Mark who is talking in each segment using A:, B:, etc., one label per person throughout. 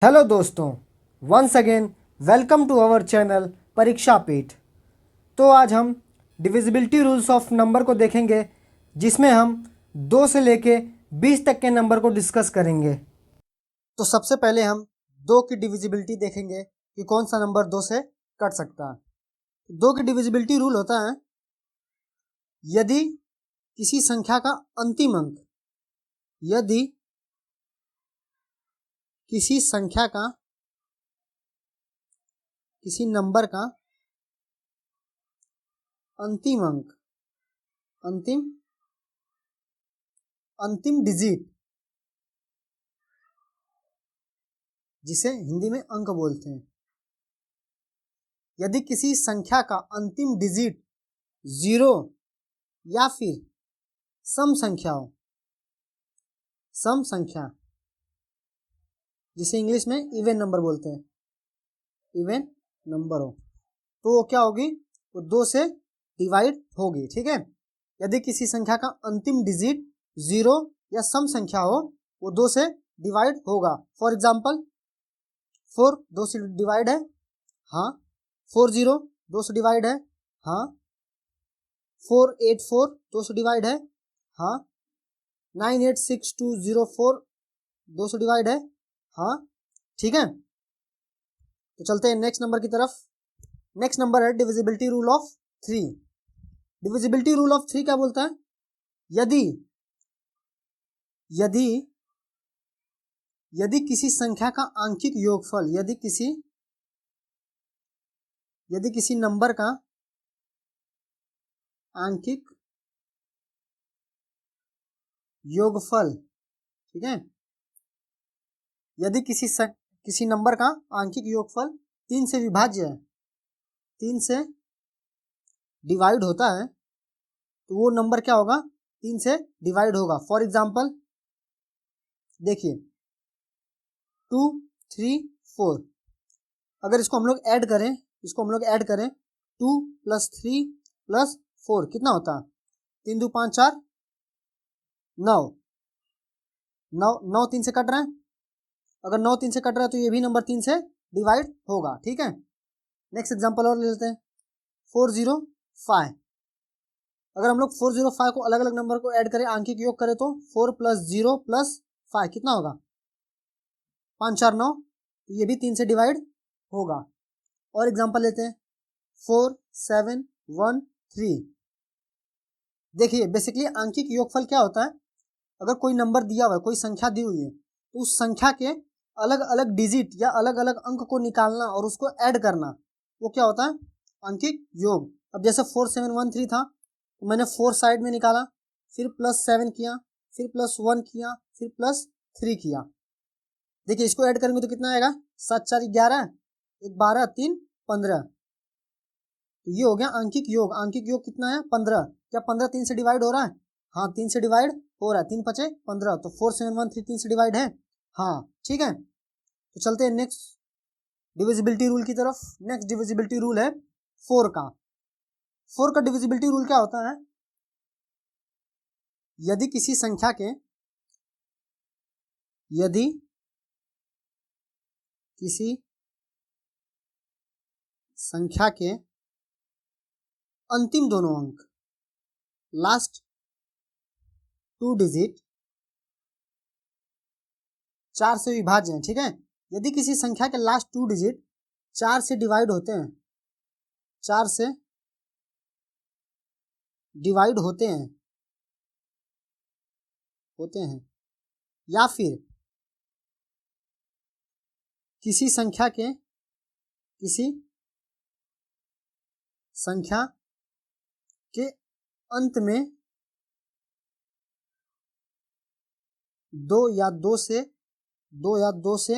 A: Hello दोस्तों, once again welcome to our channel Pariksha Peeth. तो आज हम डिविजिबिलिटी रूल्स ऑफ नंबर को देखेंगे, जिसमें हम 2 से लेके 20 तक के नंबर को डिस्कस करेंगे। तो सबसे पहले हम 2 की डिविजिबिलिटी देखेंगे कि कौन सा नंबर 2 से कट सकता है। 2 की डिविजिबिलिटी रूल होता है, यदि किसी संख्या का अंतिम अंक यदि किसी संख्या का किसी नंबर का अंतिम अंक अंतिम डिजिट, जिसे हिंदी में अंक बोलते हैं, यदि किसी संख्या का अंतिम डिजिट 0 या फिर सम संख्या जिसे इंग्लिश में इवन नंबर बोलते हैं, इवन नंबर हो, तो वो क्या होगी? वो 2 से डिवाइड होगी। ठीक है, यदि किसी संख्या का अंतिम डिजिट 0 या सम संख्या हो, वो 2 से डिवाइड होगा। फॉर एग्जाम्पल 4 2 से डिवाइड है, हाँ। 40 2 से डिवाइड है, हाँ। 484 2 से डिवाइड है, हाँ। 986204 2 से डिवाइड है, हाँ। ठीक है, तो चलते हैं नेक्स्ट नंबर की तरफ। नेक्स्ट नंबर है divisibility rule of 3। Divisibility rule of 3 क्या बोलता है? यदि यदि यदि किसी संख्या का आंशिक योगफल यदि किसी नंबर का आंशिक योगफल, ठीक है, यदि किसी नंबर का आंशिक योगफल 3 से विभाज्य है, 3 से डिवाइड होता है, तो वो नंबर क्या होगा? 3 से डिवाइड होगा। फॉर एग्जाम्पल देखिए 2 3 4, अगर इसको हम लोग ऐड करें 2 + 3 + 4 कितना होता है? 3 2 5 4 9 9 9 3 से कट रहा है। अगर 9 3 से कट रहा है तो ये भी नंबर 3 से डिवाइड होगा। ठीक है, नेक्स्ट एग्जांपल और ले लेते हैं 405। अगर हम लोग 405 को अलग अलग नंबर को ऐड करें, आंशिक योग करें, तो 4 + 0 + 5 कितना होगा? 5 4 9, तो ये भी 3 से डिवाइड होगा। और एग्जांपल लेते हैं 4 7 1 3। देखिए बेसिकली आंशिक योगफल क्या होता है? अगर कोई नंबर दिया हुआ है, कोई संख्या दी हुई है, तो उस संख्या के अलग अलग डिजिट या अलग अलग अंक को निकालना और उसको ऐड करना, वो क्या होता है? आंशिक योग। अब जैसे 4713 था, तो मैंने 4 साइड में निकाला, फिर +7 किया, फिर +1 किया, फिर +3 किया। देखिए इसको ऐड करेंगे तो कितना आएगा? 7 4 11, 1 12 3 15। तो ये हो गया आंशिक योग। आंशिक योग कितना है? 15। क्या 15 3 से डिवाइड हो रहा है? हाँ 3 से डिवाइड हो रहा है, 3 5 15, तो 4713 3 से डिवाइड है, हाँ। ठीक है, तो चलते हैं नेक्स्ट डिविजिबिलिटी रूल की तरफ। नेक्स्ट डिविजिबिलिटी रूल है 4 का। 4 का डिविजिबिलिटी रूल क्या होता है? यदि किसी संख्या के यदि किसी संख्या के अंतिम दोनों अंक, लास्ट 2 डिजिट 4 से विभाज्य हैं, ठीक है। यदि किसी संख्या के लास्ट 2 डिजिट 4 से डिवाइड होते हैं, 4 से डिवाइड होते हैं, या फिर किसी संख्या के अंत में 2 या 2 से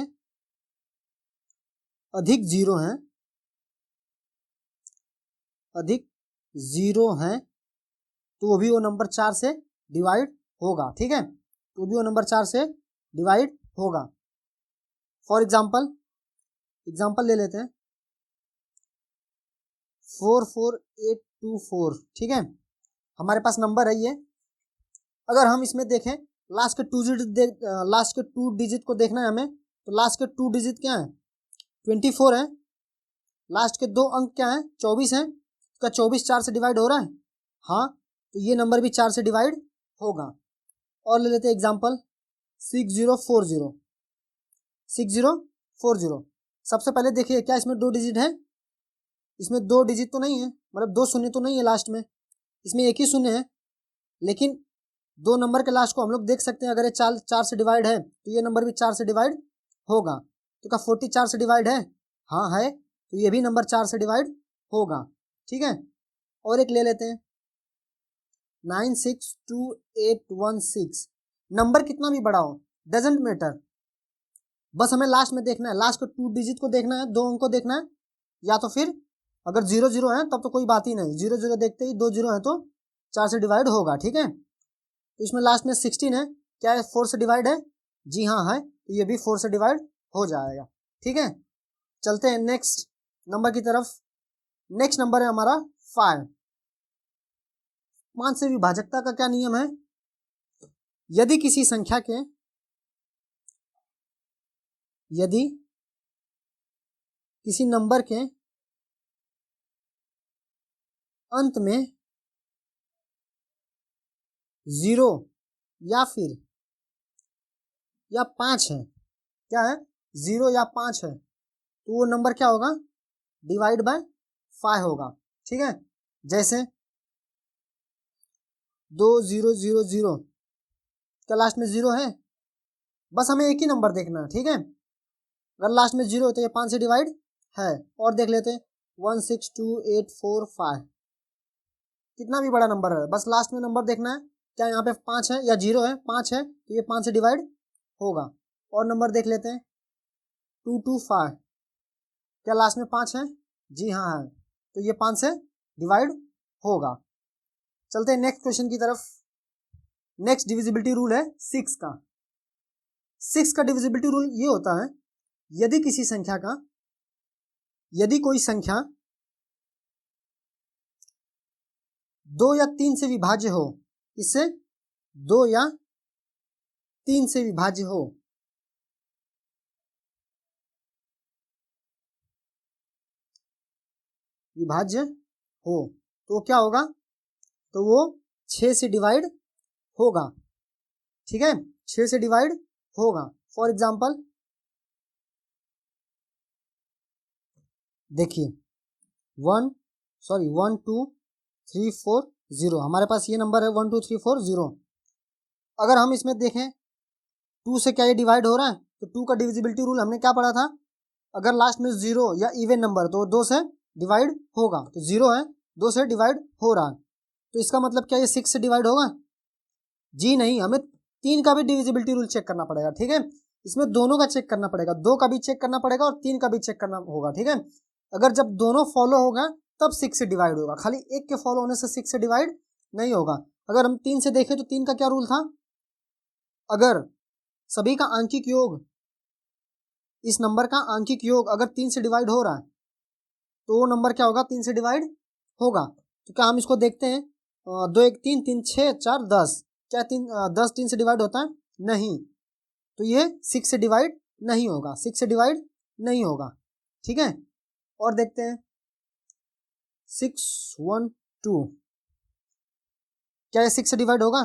A: अधिक जीरो हैं, तो भी वो नंबर 4 से डिवाइड होगा। ठीक है, तो भी वो नंबर 4 से डिवाइड होगा। फॉर एग्जाम्पल ले लेते हैं 44824। ठीक है, हमारे पास नंबर है ये। अगर हम इसमें देखें लास्ट के 2 डिजिट को देखना है हमें, तो लास्ट के 2 डिजिट क्या है? 24 है। लास्ट के 2 अंक क्या है? 24 है। क्या 24 4 से डिवाइड हो रहा है? हाँ, तो ये नंबर भी 4 से डिवाइड होगा। और ले लेते हैं एग्जाम्पल 6040। 6040 सबसे पहले देखिए क्या इसमें 2 डिजिट है? इसमें 2 डिजिट तो नहीं है, मतलब 2 शून्य तो नहीं है लास्ट में, इसमें एक ही शून्य है। लेकिन 2 नंबर के लास्ट को हम लोग देख सकते हैं, अगर ये 4 से डिवाइड है तो ये नंबर भी 4 से डिवाइड होगा। तो क्या 40 4 से डिवाइड है? हाँ है, तो ये भी नंबर 4 से डिवाइड होगा। ठीक है, और एक ले लेते हैं 962816। नंबर कितना भी बड़ा हो डजेंट मैटर, बस हमें लास्ट में देखना है, लास्ट के 2 डिजिट को देखना है, 2 अंक को देखना है। या तो फिर अगर 0 0 है तब तो कोई बात ही नहीं, 0 0 देखते ही 2 0 है तो 4 से डिवाइड होगा। ठीक है, तो इसमें लास्ट में 16 है, क्या है 4 से डिवाइड है? जी हाँ है, तो ये भी 4 से डिवाइड हो जाएगा। ठीक है, चलते हैं नेक्स्ट नंबर की तरफ। नेक्स्ट नंबर है हमारा 5। 5 से विभाजकता का क्या नियम है? यदि किसी संख्या के यदि किसी नंबर के अंत में 0 या फिर 5 है, क्या है 0 या 5 है, तो वो नंबर क्या होगा? डिवाइड बाय 5 होगा। ठीक है, जैसे 2000, क्या लास्ट में 0 है? बस हमें एक ही नंबर देखना है। ठीक है, अगर लास्ट में 0 है तो ये 5 से डिवाइड है। और देख लेते हैं 162845, कितना भी बड़ा नंबर है, बस लास्ट में नंबर देखना है, क्या यहाँ पे 5 है या 0 है? 5 है, तो ये 5 से डिवाइड होगा। और नंबर देख लेते हैं 225, क्या लास्ट में 5 है? जी हाँ है, तो ये 5 से डिवाइड होगा। चलते हैं नेक्स्ट क्वेश्चन की तरफ। नेक्स्ट डिविजिबिलिटी रूल है 6 का। 6 का डिविजिबिलिटी रूल ये होता है, यदि किसी संख्या का, यदि कोई संख्या 2 या 3 से विभाज्य हो, इससे 2 या 3 से विभाज्य हो, विभाज्य हो, तो क्या होगा? तो वो 6 से डिवाइड होगा। ठीक है, 6 से डिवाइड होगा। फॉर एग्जाम्पल देखिए 1 2 3 4 0, हमारे पास ये नंबर है 1 2 3 4 0। अगर हम इसमें देखें 2 से क्या ये डिवाइड हो रहा है? तो 2 का डिविजिबिलिटी रूल हमने क्या पढ़ा था? अगर लास्ट में 0 या इवन नंबर तो 2 से डिवाइड होगा। तो 0 है, 2 से डिवाइड हो रहा है, तो इसका मतलब क्या ये 6 से डिवाइड होगा? जी नहीं, हमें 3 का भी डिविजिबिलिटी रूल चेक करना पड़ेगा। ठीक है, इसमें दोनों का चेक करना पड़ेगा, 2 का भी चेक करना पड़ेगा और 3 का भी चेक करना होगा। ठीक है, अगर जब दोनों फॉलो होगा तब 6 से डिवाइड होगा, खाली एक के फॉलो होने से 6 से डिवाइड नहीं होगा। अगर हम 3 से देखें तो 3 का क्या रूल था? अगर सभी का आंशिक योग, इस नंबर का आंशिक योग अगर 3 से डिवाइड हो रहा है तो वो नंबर क्या होगा? 3 से डिवाइड होगा। तो क्या हम इसको देखते हैं? 2 1 3 3 6 4 10, क्या 10 3 से डिवाइड होता है? नहीं, तो ये 6 से डिवाइड नहीं होगा, 6 से डिवाइड नहीं होगा। ठीक है, और देखते हैं 6 1 2, क्या ये 6 से डिवाइड होगा?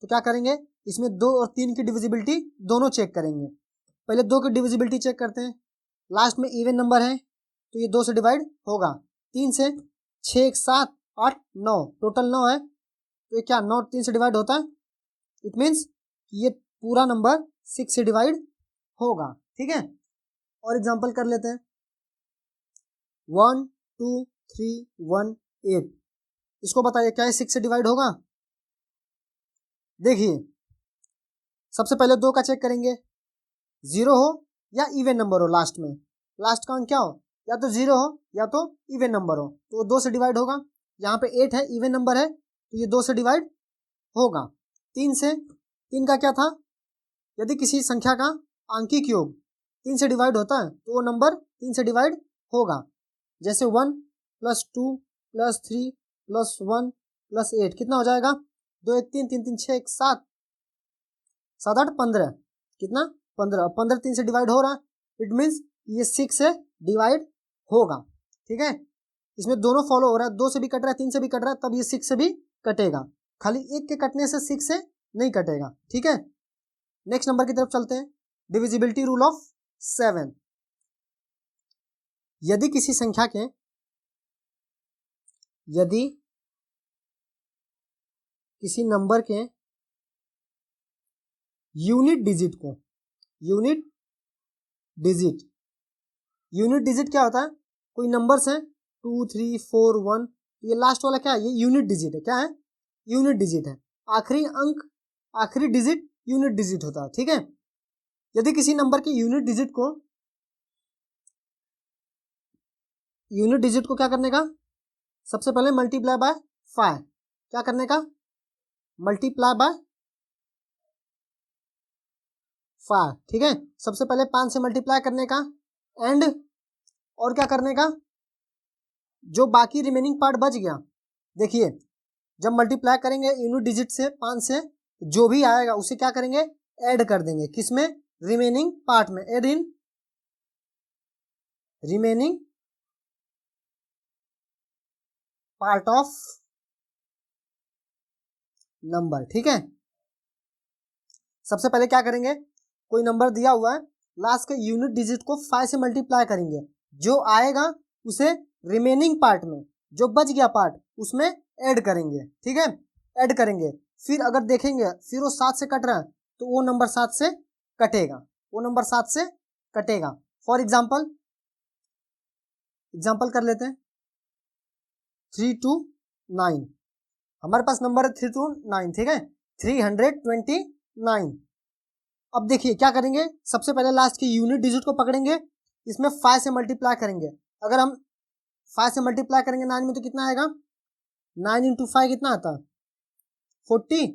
A: तो क्या करेंगे, इसमें 2 और 3 की डिविजिबिलिटी दोनों चेक करेंगे। पहले 2 की डिविजिबिलिटी चेक करते हैं, लास्ट में इवन नंबर है तो ये 2 से डिवाइड होगा। 3 से 6 7 8 9, टोटल 9 है, तो ये क्या 9 3 से डिवाइड होता है? इट मीन्स ये पूरा नंबर 6 से डिवाइड होगा। ठीक है, और एग्जांपल कर लेते हैं 1 2 3 1 8, इसको बताइए क्या ये 6 से डिवाइड होगा? देखिए सबसे पहले 2 का चेक करेंगे, 0 हो या इवन नंबर हो, लास्ट में लास्ट का अंक क्या हो? या तो 0 हो या तो इवन नंबर हो, तो 2 से डिवाइड होगा। यहाँ पे 8 है, इवन नंबर है, तो ये 2 से डिवाइड होगा। 3 से, 3 का क्या था? यदि किसी संख्या का आंशिक योग 3 से डिवाइड होता है तो वो नंबर 3 से डिवाइड होगा। जैसे 1 + 2 + 3 + 1 + 8 कितना हो जाएगा? 2 1 3 3 3 6 1 7 7 8 15, कितना 15, 15 3 से डिवाइड हो रहा है, इट मीन्स ये 6 से डिवाइड होगा। ठीक है, इसमें दोनों फॉलो हो रहा है, 2 से भी कट रहा है, 3 से भी कट रहा है, तब ये 6 से भी कटेगा। खाली एक के कटने से 6 से नहीं कटेगा। ठीक है, नेक्स्ट नंबर की तरफ चलते हैं। Divisibility rule of 7। यदि किसी संख्या के यदि किसी नंबर के यूनिट डिजिट को यूनिट डिजिट क्या होता है? कोई नंबर्स हैं 2 3 4 1, ये लास्ट वाला क्या है? ये यूनिट डिजिट है। क्या है? यूनिट डिजिट है। आखिरी अंक, आखिरी डिजिट यूनिट डिजिट होता है। ठीक है, यदि किसी नंबर के यूनिट डिजिट को क्या करने का? सबसे पहले मल्टीप्लाई बाय 5। क्या करने का? Multiply by 5। ठीक है, सबसे पहले 5 से मल्टीप्लाई करने का, एंड और क्या करने का? जो बाकी रिमेनिंग पार्ट बच गया, देखिए जब मल्टीप्लाई करेंगे यूनिट डिजिट से 5 से, जो भी आएगा उसे क्या करेंगे? ऐड कर देंगे। किसमें? रिमेनिंग पार्ट में। Add in remaining part of number. ठीक है, सबसे पहले क्या करेंगे? कोई नंबर दिया हुआ है, लास्ट के यूनिट डिजिट को 5 से मल्टीप्लाई करेंगे, जो आएगा उसे रिमेनिंग पार्ट में, जो बच गया पार्ट उसमें ऐड करेंगे। ठीक है, ऐड करेंगे। फिर अगर देखेंगे फिर वो 7 से कट रहा है, तो वो नंबर 7 से कटेगा, वो नंबर 7 से कटेगा। फॉर एग्जाम्पल कर लेते हैं 3 2 9। हमारे पास नंबर है 3 2 9। ठीक है, 329। अब देखिए क्या करेंगे? सबसे पहले लास्ट की यूनिट डिजिट को पकड़ेंगे, इसमें 5 से मल्टीप्लाई करेंगे। अगर हम 5 से मल्टीप्लाई करेंगे 9 में, तो कितना आएगा? 9 इंटू 5 कितना आता है? 40।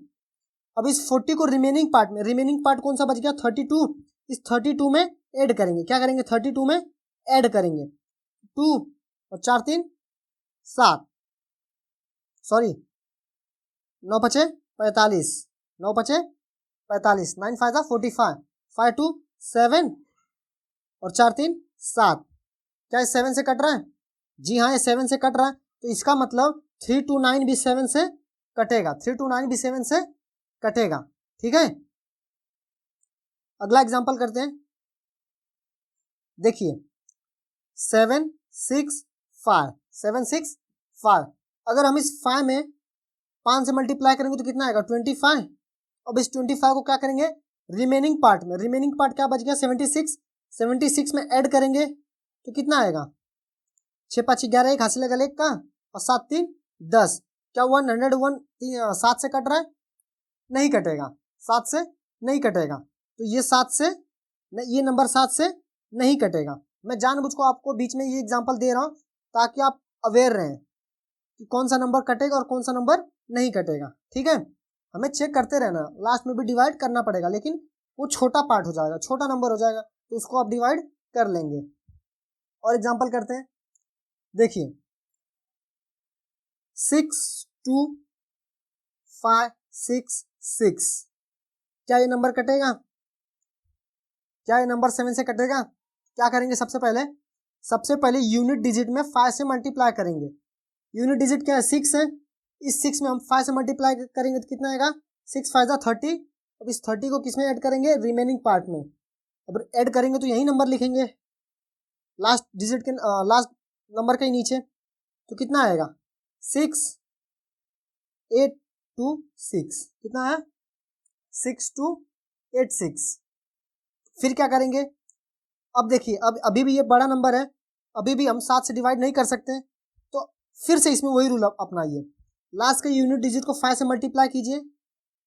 A: अब इस 40 को रिमेनिंग पार्ट कौन सा बच गया? 32। इस 32 में ऐड करेंगे। क्या करेंगे? 32 में ऐड करेंगे। 2 और 4 3 7, सॉरी 9 5 45, 9 5 45, 9 5 45, 5 2 7 और 4 3 7। क्या ये 7 से कट रहा है? जी हाँ, ये 7 से कट रहा है। तो इसका मतलब 329 भी 7 से कटेगा। 329 भी 7 से कटेगा। ठीक है, अगला एग्जांपल करते हैं। देखिए 7 6 5, 7 6 5। अगर हम इस 5 में 5 से मल्टीप्लाई करेंगे तो कितना आएगा? 25। अब इस 25 को क्या करेंगे? रिमेनिंग पार्ट में, रिमेनिंग पार्ट क्या बच गया? 76। 76 में ऐड करेंगे तो कितना आएगा? 6 5 11, एक हासिल लगा एक का, और 7 3 10। क्या 101 7 से कट रहा है? नहीं कटेगा, 7 से नहीं कटेगा। तो ये 7 से, ये नंबर 7 से नहीं कटेगा। मैं जानबूझ को आपको बीच में ये एग्जांपल दे रहा हूँ ताकि आप अवेयर रहें कि कौन सा नंबर कटेगा और कौन सा नंबर नहीं कटेगा। ठीक है, हमें चेक करते रहना, लास्ट में भी डिवाइड करना पड़ेगा, लेकिन वो छोटा पार्ट हो जाएगा, छोटा नंबर हो जाएगा, तो उसको आप डिवाइड कर लेंगे। और एग्जांपल करते हैं। देखिए 6 2 5 6 6। क्या ये नंबर कटेगा? क्या ये नंबर 7 से कटेगा? क्या करेंगे? सबसे पहले यूनिट डिजिट में 5 से मल्टीप्लाई करेंगे। यूनिट डिजिट क्या है? 6 है। इस 6 में हम 5 से मल्टीप्लाई करेंगे तो कितना आएगा? 6 5 30। अब इस 30 को किसमें ऐड करेंगे? रिमेनिंग पार्ट में। अब ऐड करेंगे तो यही नंबर लिखेंगे लास्ट डिजिट के, लास्ट नंबर के नीचे। तो कितना आएगा? 6 8 2 6। कितना है? 6 2 8 6। फिर क्या करेंगे? अब देखिए, अब अभी भी ये बड़ा नंबर है, अभी भी हम 7 से डिवाइड नहीं कर सकते, तो फिर से इसमें वही रूल अपनाइए। लास्ट के यूनिट डिजिट को 5 से मल्टीप्लाई कीजिए,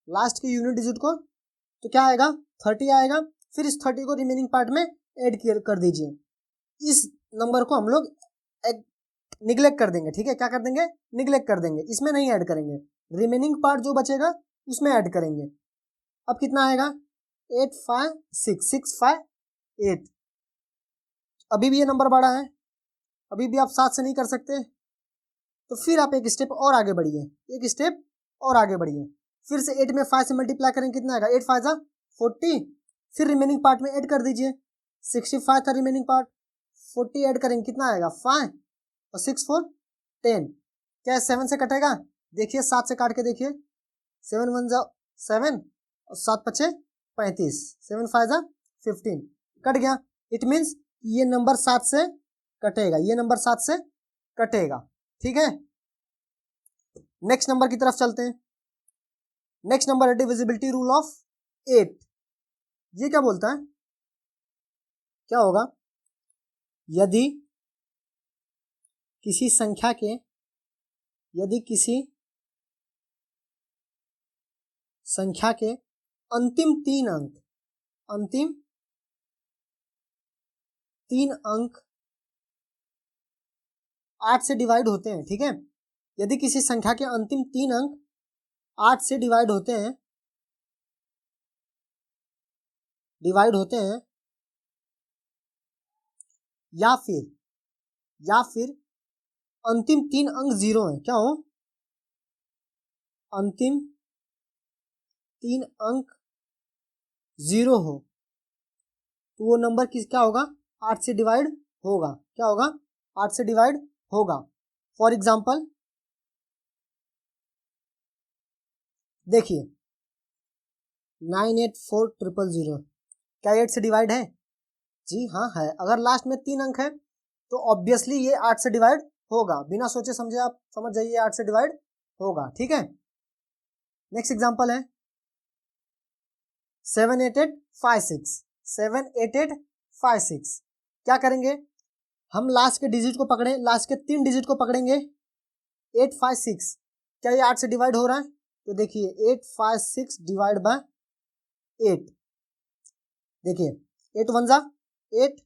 A: लास्ट के यूनिट डिजिट को, तो क्या आएगा? 30 आएगा। फिर इस 30 को रिमेनिंग पार्ट में ऐड कर दीजिए। इस नंबर को हम लोग निगलेक्ट कर देंगे। ठीक है, क्या कर देंगे? निगलेक्ट कर देंगे, इसमें नहीं ऐड करेंगे, रिमेनिंग पार्ट जो बचेगा उसमें ऐड करेंगे। अब कितना आएगा? 8 5 6 6 5 8। अभी भी ये नंबर बड़ा है, अभी भी आप 7 से नहीं कर सकते, तो फिर आप एक स्टेप और आगे बढ़िए, एक स्टेप और आगे बढ़िए। फिर से 8 में 5 से मल्टीप्लाई करेंगे, कितना आएगा? 8 5 40। फिर रिमेनिंग पार्ट में ऐड कर दीजिए, 65 था रिमेनिंग पार्ट, 40 ऐड करेंगे, कितना आएगा 5 और 6 4 10। क्या 7 से कटेगा? देखिए 7 से काट के देखिए, 7 1 जा 7 और 7 5 35, 7 5 जा 15, कट गया। इट मीन्स ये नंबर 7 से कटेगा, ये नंबर 7 से कटेगा। ठीक है, नेक्स्ट नंबर की तरफ चलते हैं। नेक्स्ट नंबर है डिविजिबिलिटी रूल ऑफ 8। ये क्या बोलता है, क्या होगा? यदि किसी संख्या के अंतिम 3 अंक 8 से डिवाइड होते हैं। ठीक है, यदि किसी संख्या के अंतिम 3 अंक 8 से डिवाइड होते हैं या फिर अंतिम 3 अंक 0 है, क्या हो? अंतिम 3 अंक 0 हो तो वो नंबर क्या होगा? 8 से डिवाइड होगा। क्या होगा? 8 से डिवाइड होगा। फॉर एग्जाम्पल देखिए 984000, क्या 8 से डिवाइड है? जी हाँ है। अगर लास्ट में 3 अंक है तो ऑब्वियसली ये 8 से डिवाइड होगा, बिना सोचे समझे आप समझ जाइए 8 से डिवाइड होगा। ठीक है, नेक्स्ट एग्जांपल है 78856। क्या करेंगे? हम लास्ट के डिजिट को पकड़े, लास्ट के 3 डिजिट को पकड़ेंगे, 856। क्या ये 8 से डिवाइड हो रहा है? तो देखिए 856 डिवाइड बाय 8, देखिए 8 1 जा 8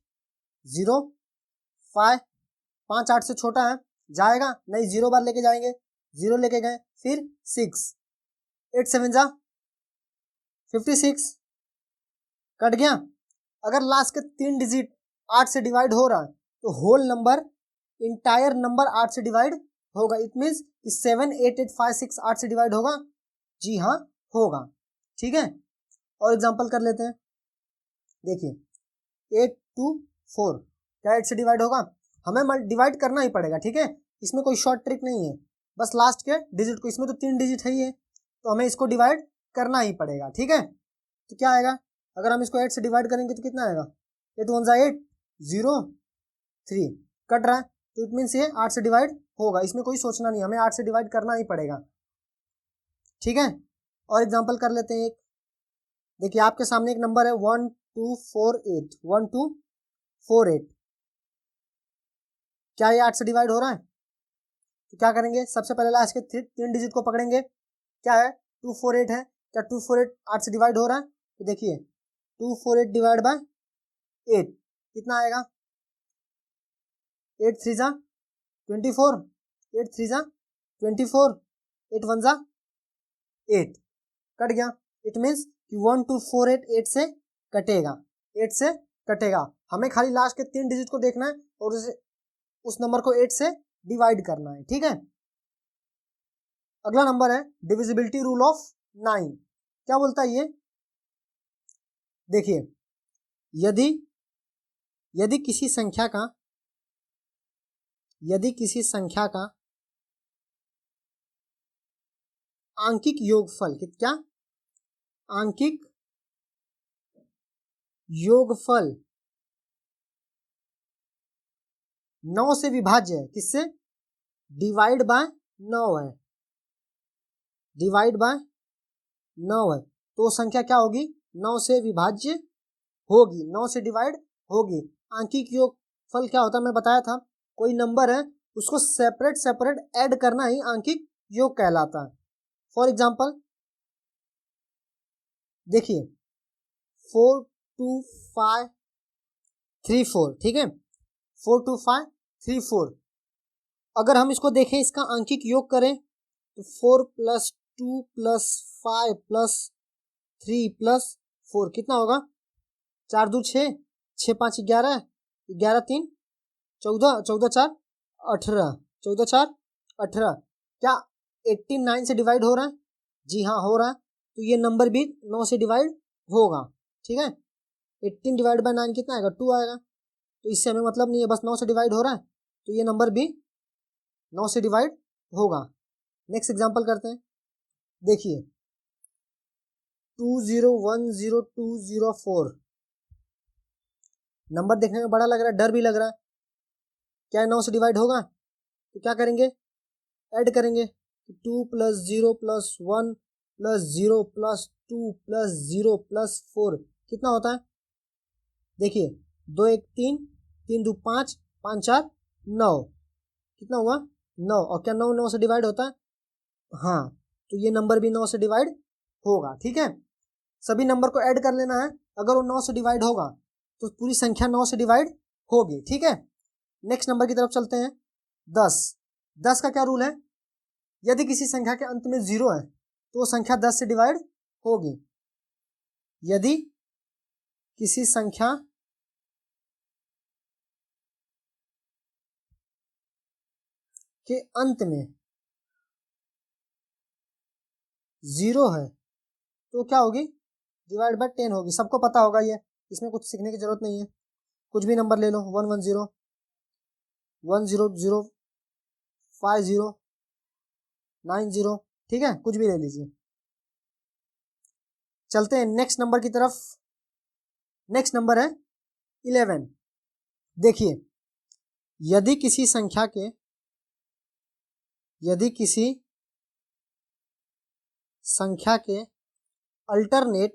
A: 0 5, 5 8 से छोटा है, जाएगा नहीं, 0 बार लेके जाएंगे, 0 लेके गए, फिर 6, 8 7 जा 56, कट गया। अगर लास्ट के 3 डिजिट 8 से डिवाइड हो रहा है तो होल नंबर, इंटायर नंबर 8 से डिवाइड होगा। इट मीन्स 78856 8 से डिवाइड होगा। जी हाँ होगा। ठीक है, और एग्जांपल कर लेते हैं। देखिए 824, क्या 8 से डिवाइड होगा? हमें डिवाइड करना ही पड़ेगा। ठीक है, इसमें कोई शॉर्ट ट्रिक नहीं है, बस लास्ट के डिजिट को, इसमें तो 3 डिजिट है ही है तो हमें इसको डिवाइड करना ही पड़ेगा। ठीक है, तो क्या आएगा? अगर हम इसको 8 से डिवाइड करेंगे तो कितना आएगा? 8 1 जा 8 0 3, कट रहा है तो इट मीन्स ये 8 से डिवाइड होगा, इसमें कोई सोचना नहीं, हमें 8 से डिवाइड करना ही पड़ेगा। ठीक है, और एग्जांपल कर लेते हैं एक। देखिए आपके सामने एक नंबर है 1248, क्या ये 8 से डिवाइड हो रहा है? तो क्या करेंगे? सबसे पहले लास्ट के 3 डिजिट को पकड़ेंगे, क्या है? 248 है, क्या 248 8 से डिवाइड हो रहा है? तो देखिए 248 डिवाइड बाय 8 कितना आएगा? 8 3 जा 24, 8 3 जा 24, 8 1 जा 8, कट गया। इट मीन्स कि 1248 8 से कटेगा, 8 से कटेगा। हमें खाली लास्ट के 3 डिजिट को देखना है और उस नंबर को 8 से डिवाइड करना है। ठीक है, अगला नंबर है डिविजिबिलिटी रूल ऑफ 9। क्या बोलता है ये? देखिए यदि किसी संख्या का आंकिक योगफल, क्या आंकिक योगफल 9 से विभाज्य है, किससे? डिवाइड बाय 9 है, डिवाइड बाय 9 है, तो संख्या क्या होगी? 9 से विभाज्य होगी, 9 से डिवाइड होगी। आंकिक योगफल क्या होता है मैं बताया था, कोई नंबर है उसको सेपरेट ऐड करना ही आंकिक योग कहलाता है। फॉर एग्जांपल देखिए 42534, ठीक है, 42534। अगर हम इसको देखें, इसका आंकिक योग करें तो 4 + 2 + 5 + 3 + 4 कितना होगा? 4 2 6, 6 5 11, 11 3 14, 14 4 18, 14 4 18। क्या 89 से डिवाइड हो रहा है? जी हाँ हो रहा है, तो ये नंबर भी 9 से डिवाइड होगा। ठीक है, 18 डिवाइड बाय 9 कितना आएगा, 2 आएगा। तो इससे हमें मतलब नहीं है, बस 9 से डिवाइड हो रहा है, तो ये नंबर भी 9 से डिवाइड होगा। नेक्स्ट एग्जांपल करते हैं, देखिए 2010204 नंबर देखने में बड़ा लग रहा है, डर भी लग रहा है, क्या 9 से डिवाइड होगा? तो क्या करेंगे, ऐड करेंगे, 2 + 0 + 1 + 0 + 2 + 0 + 4 कितना होता है? देखिए 2 1 3, 3 2 5, 5 4 9, कितना हुआ 9। और क्या 9 से डिवाइड होता है? हाँ, तो ये नंबर भी 9 से डिवाइड होगा। ठीक है, सभी नंबर को ऐड कर लेना है, अगर वो 9 से डिवाइड होगा तो पूरी संख्या 9 से डिवाइड होगी। ठीक है, नेक्स्ट नंबर की तरफ चलते हैं, 10। 10 का क्या रूल है, यदि किसी संख्या के अंत में 0 है तो वो संख्या 10 से डिवाइड होगी। यदि किसी संख्या के अंत में 0 है तो क्या होगी, डिवाइड बाय 10 होगी। सबको पता होगा ये, इसमें कुछ सीखने की जरूरत नहीं है, कुछ भी नंबर ले लो, 110 100 50 90, ठीक है, कुछ भी ले लीजिए। चलते हैं नेक्स्ट नंबर की तरफ, नेक्स्ट नंबर है 11। देखिए यदि किसी संख्या के अल्टरनेट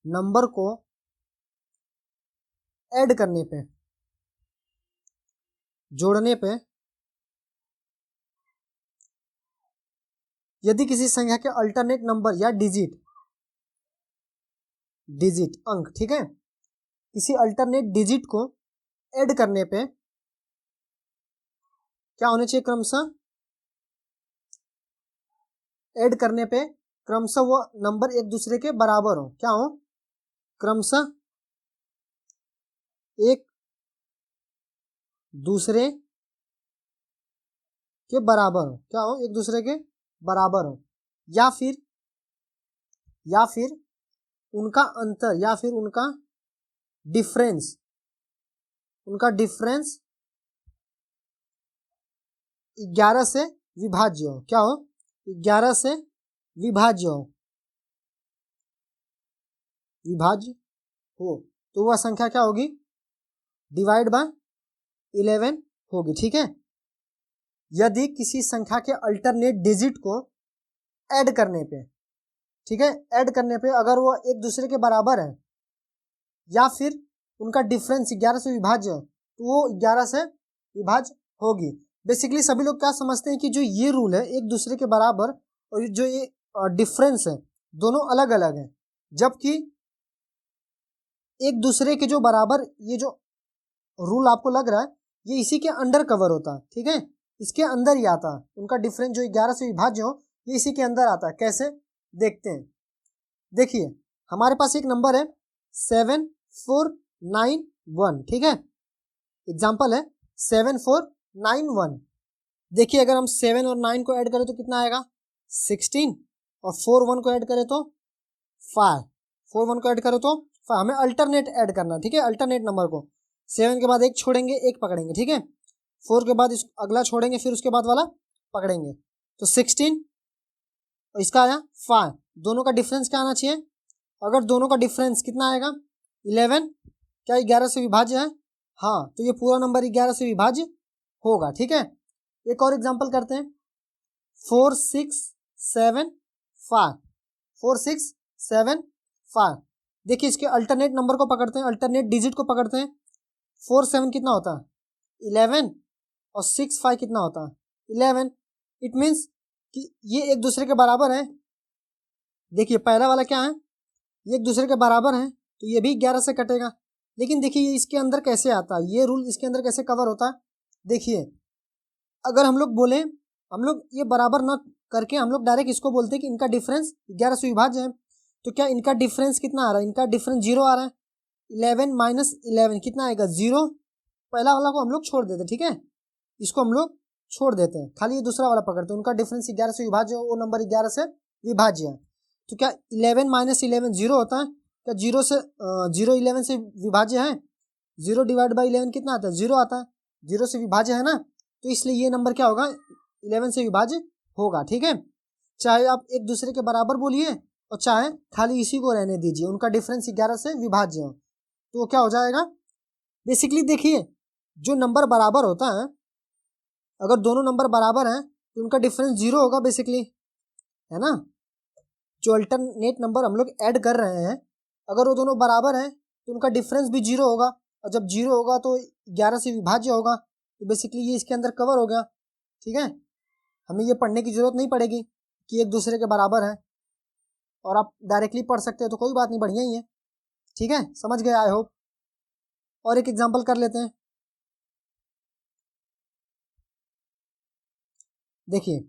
A: नंबर को ऐड करने पे, जोड़ने पे, यदि किसी संख्या के अल्टरनेट नंबर या डिजिट अंक, ठीक है, किसी अल्टरनेट डिजिट को ऐड करने पे क्या होने चाहिए, क्रमशः ऐड करने पे क्रमशः वो नंबर एक दूसरे के बराबर हो, क्या हो, क्रमशः एक दूसरे के बराबर हो, क्या हो, एक दूसरे के बराबर हो, या फिर उनका अंतर, या फिर उनका डिफरेंस 11 से विभाज्य हो, क्या हो, 11 से विभाज्य हो, तो वह संख्या क्या होगी, डिवाइड बाय 11 होगी। ठीक है, यदि किसी संख्या के अल्टरनेट डिजिट को ऐड करने पे, ठीक है, ऐड करने पे अगर वो एक दूसरे के बराबर है या फिर उनका डिफरेंस 11 से विभाज्य है तो वो 11 से विभाज्य होगी। बेसिकली सभी लोग क्या समझते हैं कि जो ये रूल है एक दूसरे के बराबर और जो ये डिफरेंस है दोनों अलग अलग है, जबकि एक दूसरे के जो बराबर ये जो रूल आपको लग रहा है ये इसी के अंडर कवर होता है। ठीक है, इसके अंदर ही आता है, उनका डिफरेंस जो 11 से विभाज्य हो ये इसी के अंदर आता है। कैसे, देखते हैं। देखिए हमारे पास एक नंबर है 7491, ठीक है, एग्जाम्पल है 7491। देखिए अगर हम 7 और 9 को ऐड करें तो कितना आएगा, 16, और 4 1 को ऐड करें तो 5, 4 1 को ऐड करो तो 5। हमें अल्टरनेट ऐड करना, ठीक है, अल्टरनेट नंबर को 7 के बाद एक छोड़ेंगे, एक पकड़ेंगे, ठीक है, 4 के बाद अगला छोड़ेंगे, फिर उसके बाद वाला पकड़ेंगे, तो 16 और इसका आया 5। दोनों का डिफरेंस क्या आना चाहिए, अगर दोनों का डिफरेंस कितना आएगा 11, क्या 11 से विभाज्य है, हाँ, तो ये पूरा नंबर 11 से विभाज्य होगा। ठीक है, एक और एग्जांपल करते हैं, 4675, 4675। देखिए इसके अल्टरनेट नंबर को पकड़ते हैं, अल्टरनेट डिजिट को पकड़ते हैं। 4 7 कितना होता है 11 और 6 5 कितना होता है 11। इट मीन्स कि ये एक दूसरे के बराबर है। देखिए पहला वाला क्या है, ये एक दूसरे के बराबर है तो ये भी 11 से कटेगा। लेकिन देखिए ये इसके अंदर कैसे आता है, ये रूल इसके अंदर कैसे कवर होता है। देखिए अगर हम लोग बोले, हम लोग ये बराबर ना करके हम लोग डायरेक्ट इसको बोलते हैं कि इनका डिफरेंस 11 से विभाज्य है, तो क्या इनका डिफरेंस कितना आ रहा है, इनका डिफरेंस 0 आ रहा है। 11 - 11 कितना आएगा 0। पहला वाला को हम लोग छोड़ देते, ठीक है, इसको हम लोग छोड़ देते हैं, खाली ये दूसरा वाला पकड़ते हैं, उनका डिफरेंस 11 से विभाज्य हो, वो नंबर 11 से विभाज्य है। तो क्या 11 माइनस 11 जीरो होता है? क्या जीरो 11 से विभाज्य है? 0 डिवाइड बाई 11 कितना आता है? 0 आता है, 0 से विभाज्य है ना, तो इसलिए ये नंबर क्या होगा? 11 से विभाज्य होगा। ठीक है, चाहे आप एक दूसरे के बराबर बोलिए और चाहे खाली इसी को रहने दीजिए, उनका डिफरेंस 11 से विभाज्य हो, तो क्या हो जाएगा? बेसिकली देखिए, जो नंबर बराबर होता है, अगर दोनों नंबर बराबर हैं तो उनका डिफरेंस 0 होगा बेसिकली, है ना। जो अल्टरनेट नंबर हम लोग ऐड कर रहे हैं, अगर वो दोनों बराबर हैं तो उनका डिफरेंस भी 0 होगा, और जब 0 होगा तो 11 से विभाज्य होगा, तो बेसिकली ये इसके अंदर कवर हो गया। ठीक है, हमें ये पढ़ने की जरूरत नहीं पड़ेगी कि एक दूसरे के बराबर है, और आप डायरेक्टली पढ़ सकते हो तो कोई बात नहीं, बढ़िया ही है। ठीक है, समझ गए आई होप। और एक एग्जांपल कर लेते हैं, देखिए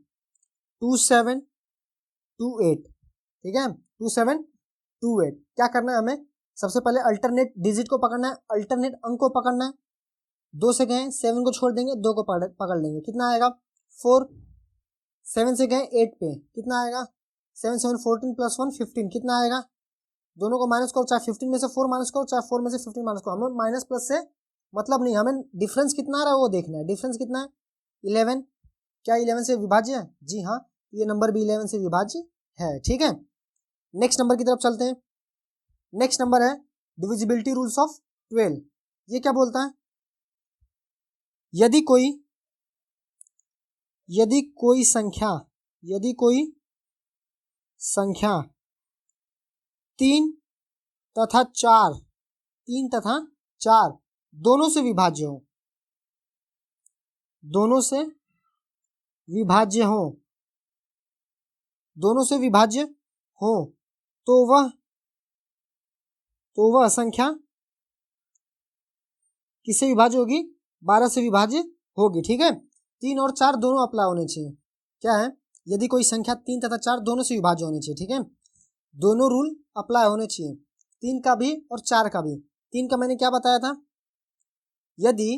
A: 2728, ठीक है, 2728। क्या करना है हमें? सबसे पहले अल्टरनेट डिजिट को पकड़ना है, अल्टरनेट अंक को पकड़ना है। 2 से गए 7 को छोड़ देंगे, 2 को पकड़ लेंगे, कितना आएगा? 4। 7 से गए 8 पे, कितना आएगा? 7 7 14 प्लस 1 15, कितना आएगा? दोनों को माइनस करो, चाहे 15 में से 4 माइनस करो, चाहे 4 में से 15 माइनस करो, हमें माइनस प्लस से मतलब नहीं, हमें डिफरेंस कितना आ रहा है वो देखना है। डिफरेंस कितना है? 11। क्या 11 से विभाज्य है? जी हाँ, ये नंबर भी 11 से विभाज्य है। ठीक है, नेक्स्ट नंबर की तरफ चलते हैं। नेक्स्ट नंबर है डिविजिबिलिटी रूल्स ऑफ 12। ये क्या बोलता है? यदि कोई संख्या 3 तथा 4 दोनों से विभाज्य हो, दोनों से विभाज्य हो, तो वह संख्या किससे विभाज्य होगी? 12 से विभाज्य होगी। ठीक है, 3 और 4 दोनों अप्लाई होने चाहिए। क्या है? यदि कोई संख्या 3 तथा 4 दोनों से विभाज्य होनी चाहिए। ठीक है, दोनों रूल अप्लाई होने चाहिए, 3 का भी और 4 का भी। 3 का मैंने क्या बताया था? यदि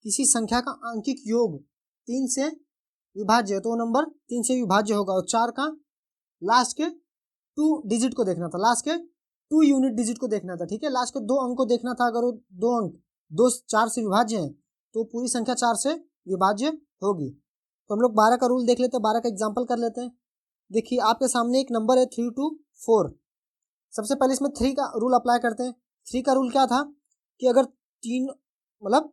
A: किसी संख्या का आंकिक योग 3 से विभाज्य है तो वो नंबर 3 से विभाज्य होगा, और 4 का लास्ट के 2 डिजिट को देखना था, लास्ट के 2 यूनिट डिजिट को देखना था। ठीक है, लास्ट के 2 अंक को देखना था। अगर वो 2 अंक 4 से विभाज्य हैं तो पूरी संख्या 4 से विभाज्य होगी। तो हम लोग 12 का रूल देख लेते हैं, 12 का एग्जाम्पल कर लेते हैं। देखिए, आपके सामने एक नंबर है 3 2 4। सबसे पहले इसमें 3 का रूल अप्लाई करते हैं। 3 का रूल क्या था कि अगर 3 मतलब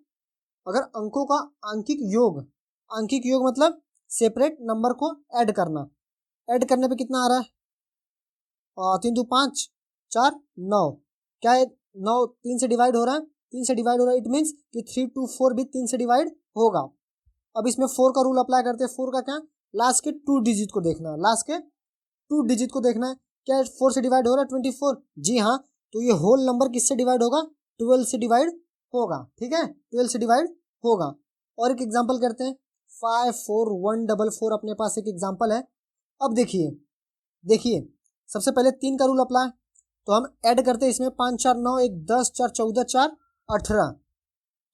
A: अगर अंकों का आंकिक योग मतलब सेपरेट नंबर को ऐड करना, ऐड करने पे कितना आ रहा है? 3 2 5 4 9। क्या है? 9 3 से डिवाइड हो रहा है, 3 से डिवाइड हो रहा है, इट मीन्स कि 3 2 4 भी 3 से डिवाइड होगा। अब इसमें 4 का रूल अप्लाई करते हैं। 4 का क्या? लास्ट के 2 डिजिट को देखना है, लास्ट के 2 डिजिट को देखना है। क्या 4 से डिवाइड हो रहा है? 24। जी हाँ, तो ये होल नंबर किससे डिवाइड होगा? 12 से डिवाइड होगा। ठीक है, 12 से डिवाइड होगा। और एक एग्जाम्पल करते हैं, 5 4 1 4 4 अपने पास एक एग्जाम्पल है। अब देखिए सबसे पहले 3 का रूल अप्लाई, तो हम ऐड करते हैं इसमें 5 4 9 1 10 4 14 4 18।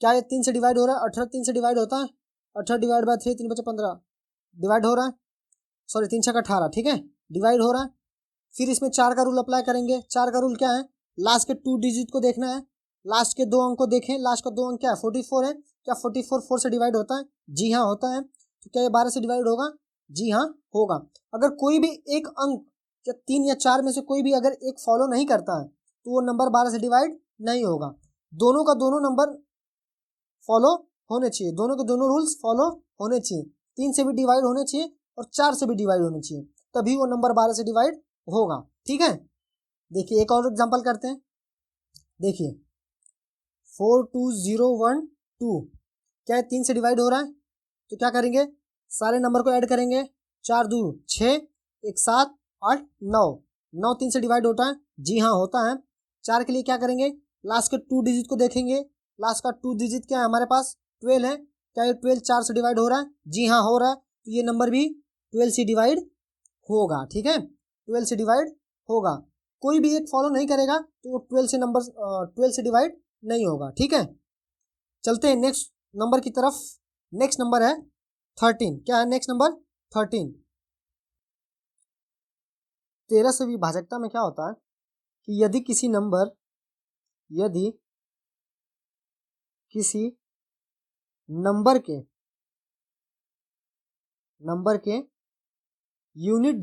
A: क्या ये 3 से डिवाइड हो रहा है? 18 3 से डिवाइड होता है, 18 डिवाइड बाय 3 3 बचे 15 डिवाइड हो रहा है, सॉरी 3 6 18। ठीक है, डिवाइड हो रहा है। फिर इसमें 4 का रूल अप्लाई करेंगे। 4 का रूल क्या है? लास्ट के 2 डिजिट को देखना है, लास्ट के 2 अंक को देखें। लास्ट का 2 अंक क्या है? 44 है। क्या 44 4 से डिवाइड होता है? जी हाँ, होता है। तो क्या ये 12 से डिवाइड होगा? जी हाँ, होगा। अगर कोई भी एक अंक या 3 या 4 में से कोई भी अगर एक फॉलो नहीं करता है तो वो नंबर 12 से डिवाइड नहीं होगा। दोनों का दोनों नंबर फॉलो होने चाहिए, दोनों के दोनों रूल्स फॉलो होने चाहिए। 3 से भी डिवाइड होने चाहिए और 4 से भी डिवाइड होने चाहिए, तभी वो नंबर 12 से डिवाइड होगा। ठीक है, देखिए एक और एग्जांपल करते हैं। देखिए 4 2 0 1 2, क्या है? 3 से डिवाइड हो रहा है, तो क्या करेंगे? सारे नंबर को ऐड करेंगे। 4 2 6 1 7 8 9। 9 3 से डिवाइड होता है? जी हाँ, होता है। 4 के लिए क्या करेंगे? लास्ट के 2 डिजिट को देखेंगे। लास्ट का 2 डिजिट क्या है हमारे पास? 12 है। क्या ये 12 4 से डिवाइड हो रहा है? जी हाँ, हो रहा है। तो ये नंबर भी 12 से डिवाइड होगा। ठीक है, 12 से डिवाइड होगा। कोई भी एक फॉलो नहीं करेगा तो वो 12 से डिवाइड नहीं होगा। ठीक है, चलते हैं नेक्स्ट नंबर की तरफ। नेक्स्ट नंबर है 13, क्या है नेक्स्ट नंबर 13। 13 से विभाजकता में क्या होता है कि यदि किसी नंबर के यूनिट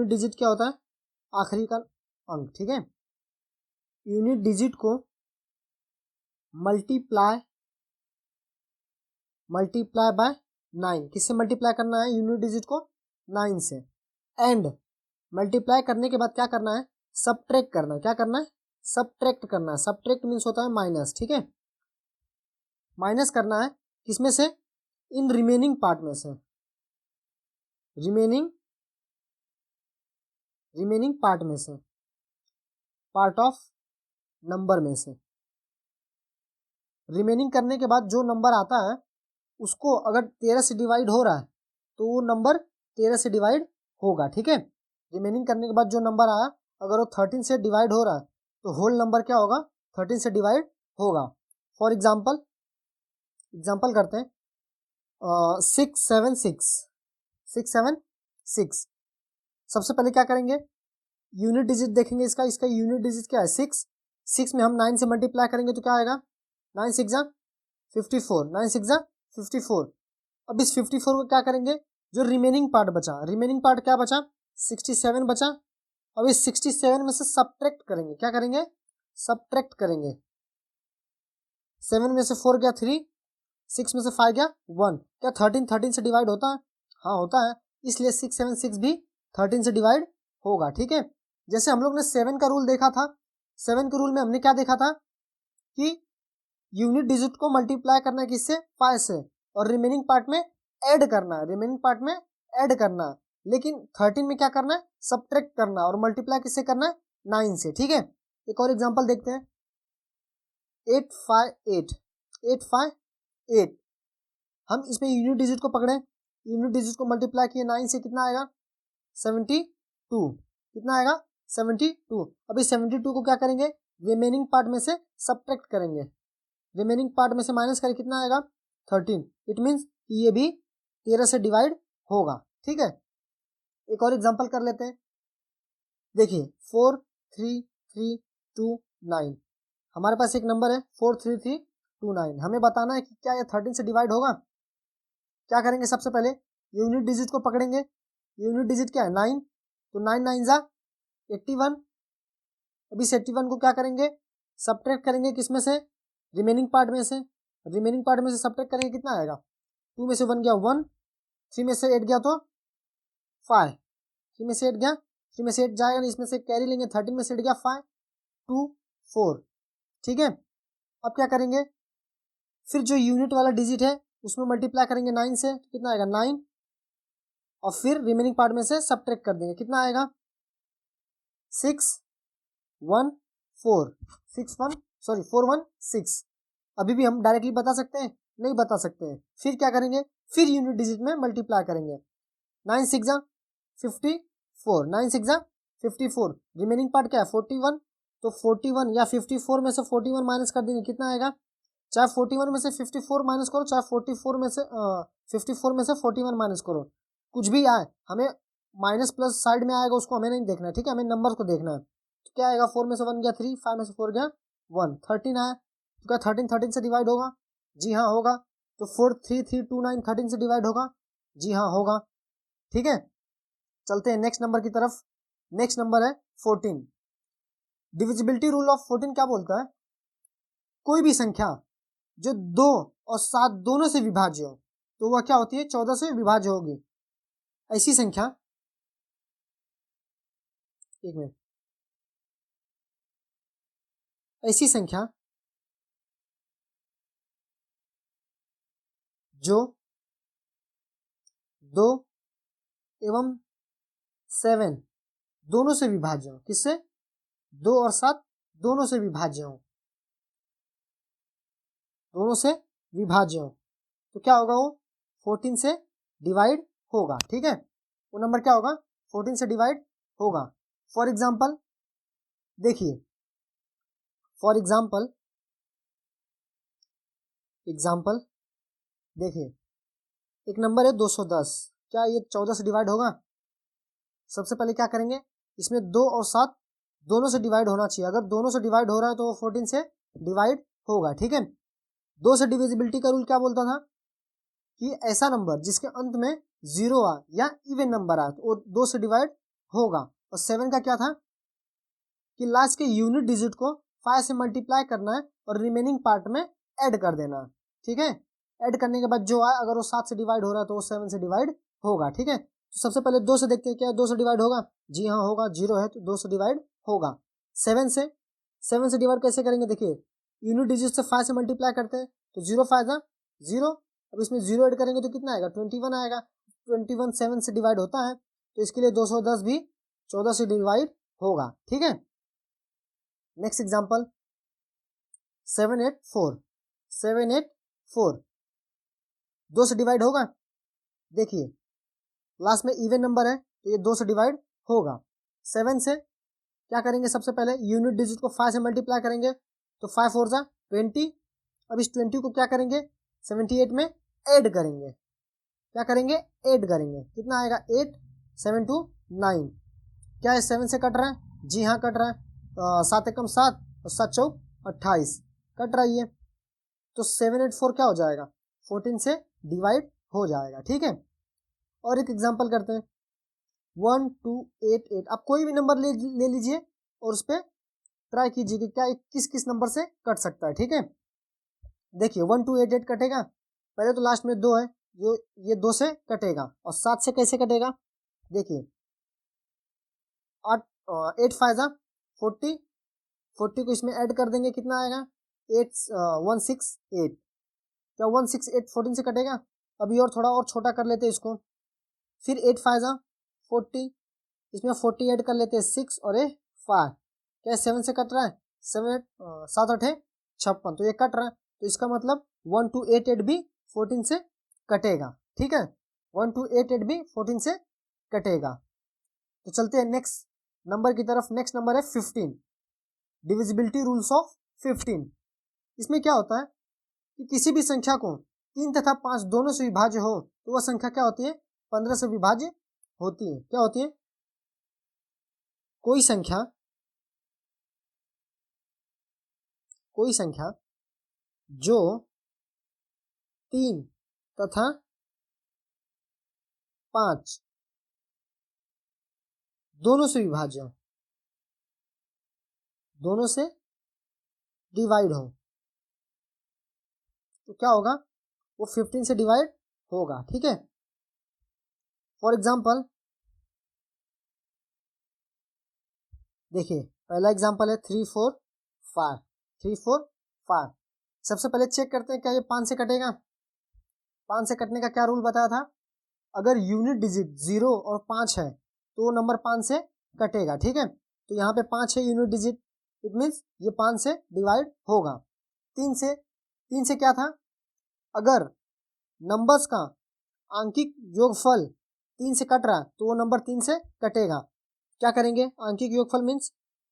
A: डिजिट क्या होता है, आखिरी का अंक, ठीक है। यूनिट डिजिट को मल्टीप्लाई बाय 9, किससे मल्टीप्लाई करना है यूनिट डिजिट को, 9 से। एंड मल्टीप्लाई करने के बाद क्या करना है, सबट्रैक्ट करना है। क्या करना है, सबट्रैक्ट करना है। सबट्रैक्ट मीन्स होता है माइनस, ठीक है। माइनस करना है किसमें से, इन रिमेनिंग पार्ट में से, रिमेनिंग पार्ट में से, पार्ट ऑफ नंबर में से। रिमेनिंग करने के बाद जो नंबर आता है उसको अगर 13 से डिवाइड हो रहा है तो वो नंबर 13 से डिवाइड होगा, ठीक है। रिमेनिंग करने के बाद जो नंबर आया अगर वो 13 से डिवाइड हो रहा है तो होल नंबर क्या होगा, 13 से डिवाइड होगा। फॉर एग्जाम्पल करते हैं 676। सबसे पहले क्या करेंगे, यूनिट डिजिट देखेंगे इसका यूनिट डिजिट क्या है 6 में हम 9 से मल्टीप्लाई करेंगे तो क्या आएगा, 9 6 54, 9 6 54। अब इस 54 को क्या करेंगे, जो रिमेनिंग पार्ट क्या बचा 67 बचा। अब इस 67 में से सबट्रैक्ट करेंगे, क्या करेंगे, सबट्रैक्ट करेंगे। 7 में से 4 गया 3, 6 में से 5 गया 1। क्या 13 से डिवाइड होता है, हाँ होता है, इसलिए 676 भी 13 से डिवाइड होगा, ठीक है। जैसे हम लोग ने 7 का रूल देखा था, 7 के रूल में हमने क्या देखा था कि यूनिट डिजिट को मल्टीप्लाई करना है किससे, 5 से, और रिमेनिंग पार्ट में ऐड करना है, लेकिन 13 में क्या करना है, सबट्रैक्ट करना है, और मल्टीप्लाई किससे करना है, 9 से, ठीक है। एक और एग्जांपल देखते हैं, 858। हम इसमें यूनिट डिजिट को पकड़े, यूनिट डिजिट को मल्टीप्लाई किए 9 से, कितना आएगा 72, कितना आएगा 72। अभी 72 को क्या करेंगे, रिमेनिंग पार्ट में से सबट्रैक्ट करेंगे, रिमेनिंग पार्ट में से माइनस करें, कितना आएगा 13। इट मीन्स ये भी 13 से डिवाइड होगा, ठीक है। एक और एग्जांपल कर लेते हैं, देखिए 43329, हमारे पास एक नंबर है 43329, हमें बताना है कि क्या ये 13 से डिवाइड होगा। क्या करेंगे, सबसे पहले यूनिट डिजिट को पकड़ेंगे, यूनिट डिजिट क्या है 9, तो 9 9 जा 81। अभी इस 81 को क्या करेंगे, सबट्रैक्ट करेंगे किसमें से, रिमेनिंग पार्ट में से, सबट्रैक्ट करेंगे, कितना आएगा, 2 में से 1 गया 1, 3 में से 8 गया तो 5, 3 में से 8 गया, 3 में से 8 जाएगा नहीं, इसमें से कैरी लेंगे, 13 में से 8 गया 5 2 4, ठीक है। अब क्या करेंगे, फिर जो यूनिट वाला डिजिट है उसमें मल्टीप्लाई करेंगे 9 से, तो कितना आएगा 9, और फिर रिमेनिंग पार्ट में से सबट्रैक्ट कर देंगे, कितना आएगा 416। अभी भी हम डायरेक्टली बता सकते हैं, नहीं बता सकते हैं। फिर क्या करेंगे, फिर यूनिट डिजिट में मल्टीप्लाई करेंगे, 9 6 54, 9 6 54, रिमेनिंग पार्ट क्या है 41, तो 41 या 54 में से 41 माइनस कर देंगे, कितना आएगा, चाहे 41 में से 54 माइनस करो, चाहे 54 में से 41 माइनस करो, कुछ भी आए, हमें माइनस प्लस साइड में आएगा उसको हमें नहीं देखना है, ठीक है, हमें नंबर को देखना है। तो क्या आएगा, 4 में से 1 गया 3, 5 में से 4 गया 1, 13 आया, तो क्या 13 से डिवाइड होगा, जी हाँ होगा। तो 43329 13 से डिवाइड होगा, जी हाँ होगा, ठीक है। चलते हैं नेक्स्ट नंबर की तरफ, नेक्स्ट नंबर है 14। डिविजिबिलिटी रूल ऑफ 14 क्या बोलता है, कोई भी संख्या जो 2 और 7 दोनों से विभाज्य हो तो वह क्या होती है, 14 से विभाज्य होगी। ऐसी संख्या, एक मिनट, ऐसी संख्या जो 2 एवं 7 दोनों से विभाज्य हो, किससे, 2 और 7 दोनों से विभाज्य हो, तो क्या होगा, वो 14 से डिवाइड होगा, ठीक है। वो नंबर क्या होगा, 14 से डिवाइड होगा। फॉर एग्जाम्पल देखिए, फॉर एग्जाम्पल देखिए एक नंबर है 210, क्या ये 14 से डिवाइड होगा? सबसे पहले क्या करेंगे, इसमें 2 और 7 दोनों से डिवाइड होना चाहिए। अगर दोनों से डिवाइड हो रहा है तो वो 14 से डिवाइड होगा। ठीक है, 2 से डिविजिबिलिटी का रूल क्या बोलता था कि ऐसा नंबर जिसके अंत में 0 आ या इवन नंबर आ तो वो 2 से डिवाइड होगा। और 7 का क्या था कि लास्ट के यूनिट डिजिट को 5 से मल्टीप्लाई करना है और रिमेनिंग पार्ट में ऐड कर देना है। ठीक है, ऐड करने के बाद जो आए अगर वो 7 से डिवाइड हो रहा है तो वो 7 से डिवाइड होगा। ठीक है, तो सबसे पहले 2 से देखते हैं क्या 2 से डिवाइड होगा? जी हाँ होगा, 0 है तो 2 से डिवाइड होगा। 7 से डिवाइड कैसे करेंगे? देखिए यूनिट डिजिट से 5 से मल्टीप्लाई करते हैं तो 0 5 0, अब इसमें 0 ऐड करेंगे तो कितना आएगा? 21 आएगा। 21 7 से डिवाइड होता है तो इसके लिए 210 भी 14 से डिवाइड होगा। ठीक है, नेक्स्ट एग्जांपल 784 2 से डिवाइड होगा? देखिए लास्ट में इवन नंबर है तो ये 2 से डिवाइड होगा। 7 से क्या करेंगे? सबसे पहले यूनिट डिजिट को 5 से मल्टीप्लाई करेंगे तो 5 4 जा 20। अब इस 20 को क्या करेंगे? 78 में ऐड करेंगे। क्या करेंगे? ऐड करेंगे। कितना आएगा? 8 7 2 9। क्या है 7 से कट रहा है? जी हाँ कट रहा है। 7 एकम 7 और 7 चौक 28 कट रही है तो 784 क्या हो जाएगा? 14 से डिवाइड हो जाएगा। ठीक है, और एक एग्जांपल करते हैं 1288। आप कोई भी नंबर ले लीजिए और उस पर ट्राई कीजिए कि क्या किस किस नंबर से कट सकता है। ठीक है, देखिए 1288 कटेगा, पहले तो लास्ट में 2 है जो ये 2 से कटेगा। और 7 से कैसे कटेगा? देखिए 8 5 40, 40 को इसमें ऐड कर देंगे, कितना आएगा? 168। क्या 168 14 से कटेगा? अभी और थोड़ा और छोटा कर लेते हैं इसको। फिर 8 5 40, इसमें 40 ऐड कर लेते हैं 6 और 5। क्या 7 से कट रहा है? 7 7 8 56 तो ये कट रहा है तो इसका मतलब 1288 भी 14 से कटेगा। ठीक है, 1288 भी 14 से कटेगा। तो चलते हैं नेक्स्ट नंबर की तरफ। नेक्स्ट नंबर है 15, डिविजिबिलिटी रूल्स ऑफ 15। इसमें क्या होता है कि किसी भी संख्या को 3 तथा 5 दोनों से विभाज्य हो तो वह संख्या क्या होती है? 15 से विभाज्य होती है। क्या होती है? कोई संख्या जो 3 तथा 5 दोनों से विभाज्य हो, दोनों से डिवाइड हो तो क्या होगा? वो 15 से डिवाइड होगा। ठीक है, फॉर एग्जाम्पल देखिए पहला एग्जाम्पल है 3 4 5 3 4 5। सबसे पहले चेक करते हैं क्या ये 5 से कटेगा? 5 से कटने का क्या रूल बताया था? अगर यूनिट डिजिट 0 और 5 है तो वो नंबर 5 से कटेगा। ठीक है, तो यहाँ पे 5 है यूनिट डिजिट, इट मीन्स ये 5 से डिवाइड होगा। 3 से क्या था? अगर नंबर्स का आंकिक योगफल 3 से कट रहा है तो वो नंबर 3 से कटेगा। क्या करेंगे? आंकिक योगफल मीन्स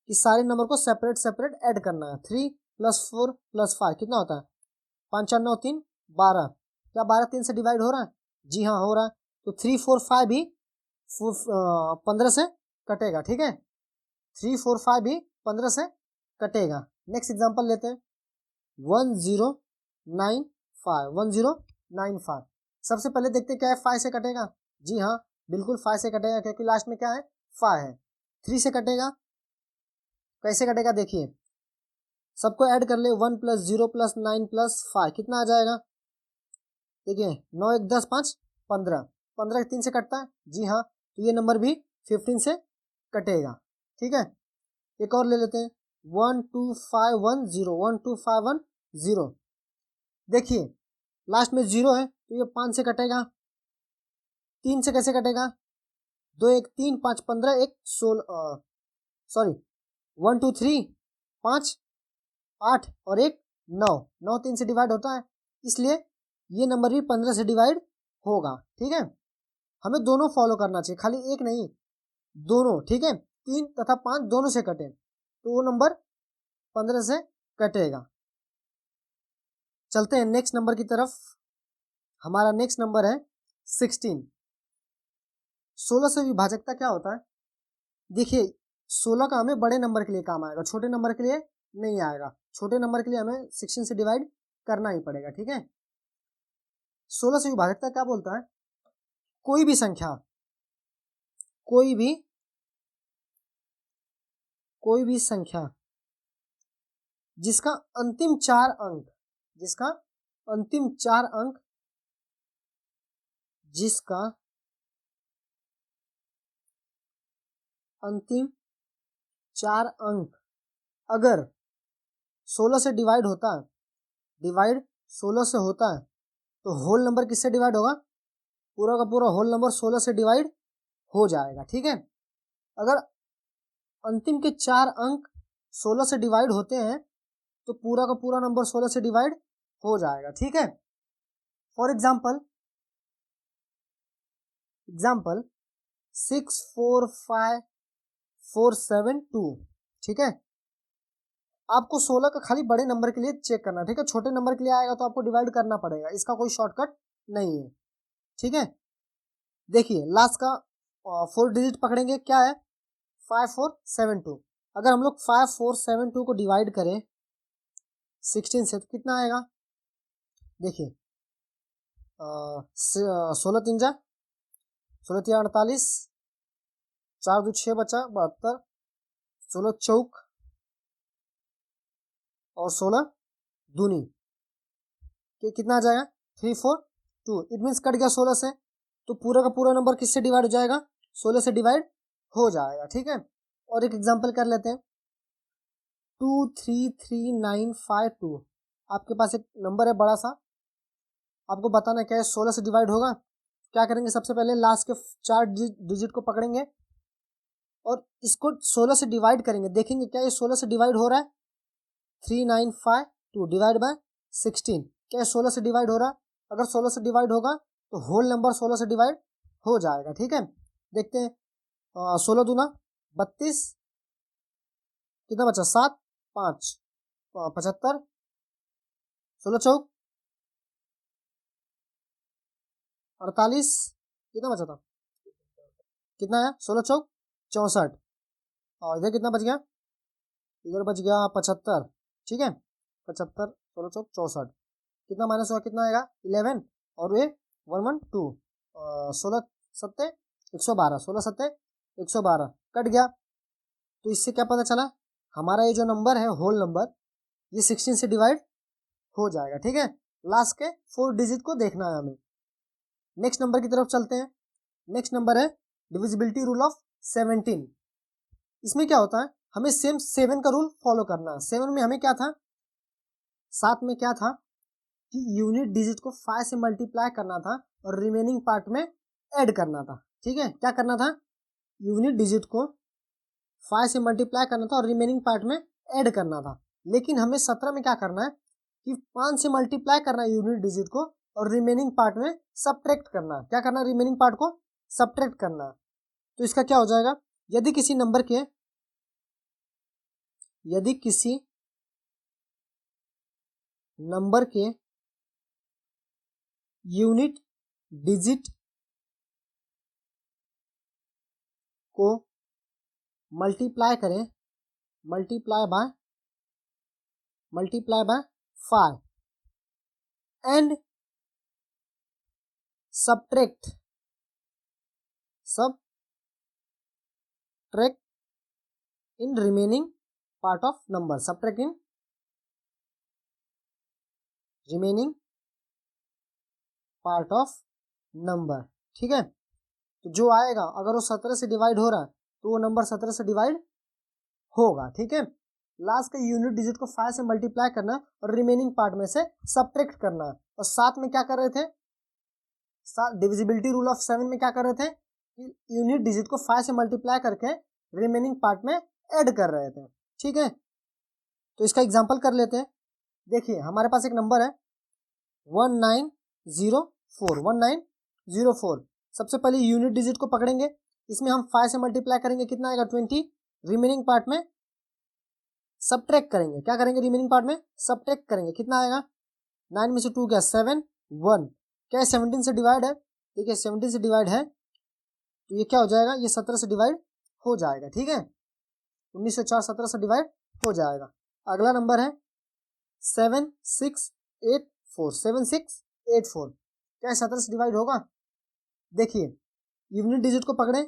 A: कि सारे नंबर को सेपरेट ऐड करना है। 3 + 4 + 5 कितना होता है? 5 4 9 3 12। क्या 12 3 से डिवाइड हो रहा है? जी हाँ हो रहा है। तो 3 4 5 भी 15 से कटेगा। ठीक है, 3 4 5 भी 15 से कटेगा। नेक्स्ट एग्जांपल लेते हैं 1095। सबसे पहले देखते हैं क्या है 5 से कटेगा? जी हाँ बिल्कुल 5 से कटेगा क्योंकि लास्ट में क्या है? 5 है। 3 से कटेगा? कैसे कटेगा? देखिए सबको ऐड कर ले, 1 + 0 + 9 + 5 कितना आ जाएगा? देखिए 9 1 10 5 15, 15 3 से कटता है। जी हाँ, तो ये नंबर भी 15 से कटेगा। ठीक है, एक और ले लेते हैं 12510। देखिए लास्ट में 0 है तो ये 5 से कटेगा। 3 से कैसे कटेगा? 2 1 3 5 15 1 16, सॉरी 1 2 3 5 8 और 1 9, 9 3 से डिवाइड होता है इसलिए ये नंबर भी 15 से डिवाइड होगा। ठीक है, हमें दोनों फॉलो करना चाहिए, खाली एक नहीं दोनों। ठीक है, 3 तथा 5 दोनों से कटे तो वो नंबर 15 से कटेगा। चलते हैं नेक्स्ट नंबर की तरफ। हमारा नेक्स्ट नंबर है 16। 16 से विभाजकता क्या होता है? देखिए 16 का हमें बड़े नंबर के लिए काम आएगा, छोटे नंबर के लिए नहीं आएगा। छोटे नंबर के लिए हमें 16 से डिवाइड करना ही पड़ेगा, ठीक है। 16 से विभाजकता क्या बोलता है? कोई भी संख्या, कोई भी संख्या जिसका अंतिम 4 अंक, जिसका अंतिम 4 अंक, जिसका अंतिम 4 अंक अगर 16 से डिवाइड होता है, डिवाइड 16 से होता है, तो होल नंबर किससे डिवाइड होगा? पूरा का पूरा होल नंबर 16 से डिवाइड हो जाएगा, ठीक है। अगर अंतिम के 4 अंक 16 से डिवाइड होते हैं तो पूरा का पूरा नंबर 16 से डिवाइड हो जाएगा, ठीक है। फॉर एग्जाम्पल 64547 2, ठीक है। आपको 16 का खाली बड़े नंबर के लिए चेक करना, ठीक है। छोटे नंबर के लिए आएगा तो आपको डिवाइड करना पड़ेगा, इसका कोई शॉर्टकट नहीं है, ठीक है। देखिए लास्ट का 4 डिजिट पकड़ेंगे, क्या है? 5472। अगर हम लोग 5472 को डिवाइड करें 16 से तो कितना आएगा? देखिए 16 3 जा 16 3 48, 4 2 6 बचा 72, 16 चौक और 16 दूनी के कितना आ जाएगा? 342। इट मीन्स कट गया 16 से, तो पूरा का पूरा नंबर किससे डिवाइड हो जाएगा? 16 से डिवाइड हो जाएगा, ठीक है। और एक एग्जांपल कर लेते हैं 233952। आपके पास एक नंबर है बड़ा सा, आपको बताना क्या है 16 से डिवाइड होगा। क्या करेंगे? सबसे पहले लास्ट के 4 डिजिट को पकड़ेंगे और इसको 16 से डिवाइड करेंगे, देखेंगे क्या ये 16 से डिवाइड हो रहा है? 3952 डिवाइड बाय 16, क्या ये 16 से डिवाइड हो रहा है? अगर 16 से डिवाइड होगा तो होल नंबर 16 से डिवाइड हो जाएगा, ठीक है। देखते हैं 16 दूना 32, कितना बचा? 7 5 75, 16 चौक 48, कितना बचा था? कितना है? 16 चौक 64, और इधर कितना बच गया? इधर बच गया 75, ठीक है। 75 16 चौक 64, कितना माइनस हुआ? कितना आएगा? 11, और ये 112, 16 सत्ते 112, 16 सत्ते 112 कट गया। तो इससे क्या पता चला? हमारा ये जो नंबर है होल नंबर, ये 16 से डिवाइड हो जाएगा, ठीक है। लास्ट के 4 डिजिट को देखना है हमें। नेक्स्ट नंबर की तरफ चलते हैं। नेक्स्ट नंबर है डिविजिबिलिटी रूल ऑफ 17। इसमें क्या होता है? हमें सेम 7 का रूल फॉलो करना है। 7 में हमें क्या था? 7 में क्या था कि यूनिट डिजिट को 5 से मल्टीप्लाई करना था और रिमेनिंग पार्ट में ऐड करना था, ठीक है। क्या करना था? यूनिट डिजिट को 5 से मल्टीप्लाई करना था और रिमेनिंग पार्ट में ऐड करना था। लेकिन हमें 17 में क्या करना है कि 5 से मल्टीप्लाई करना है यूनिट डिजिट को और रिमेनिंग पार्ट में सब्ट्रैक्ट करना। क्या करना? रिमेनिंग पार्ट को सब्ट्रैक्ट करना। तो इसका क्या हो जाएगा? यदि किसी नंबर के यूनिट डिजिट को मल्टीप्लाई करें, multiply by 5 and subtract in remaining part of number, subtract in remaining part of number, ठीक है। तो जो आएगा अगर वो 17 से डिवाइड हो रहा है तो वो नंबर 17 से डिवाइड होगा, ठीक है। लास्ट का यूनिट डिजिट को 5 से मल्टीप्लाई करना और रिमेनिंग पार्ट में से सब्ट्रैक्ट करना। और साथ में क्या कर रहे थे? डिविजिबिलिटी रूल ऑफ 7 में क्या कर रहे थे कि यूनिट डिजिट को 5 से मल्टीप्लाई करके रिमेनिंग पार्ट में ऐड कर रहे थे, ठीक है। तो इसका एग्जांपल कर लेते हैं। देखिए हमारे पास एक नंबर है 1904। सबसे पहले यूनिट डिजिट को पकड़ेंगे, इसमें हम 5 से मल्टीप्लाई करेंगे, कितना आएगा? 20। रिमेनिंग पार्ट में सब्ट्रैक्ट करेंगे। क्या करेंगे? रिमेनिंग पार्ट में सब्ट्रैक्ट करेंगे, कितना आएगा? 9 में से 2 गया 7 1, क्या 17 से डिवाइड है? देखिए 17 से डिवाइड है तो ये क्या हो जाएगा, ये 17 से डिवाइड हो जाएगा, ठीक है। 1904 17 से डिवाइड हो जाएगा। अगला नंबर है 7684, 7684 क्या 17 से डिवाइड होगा? देखिए यूनिट डिजिट को पकड़े,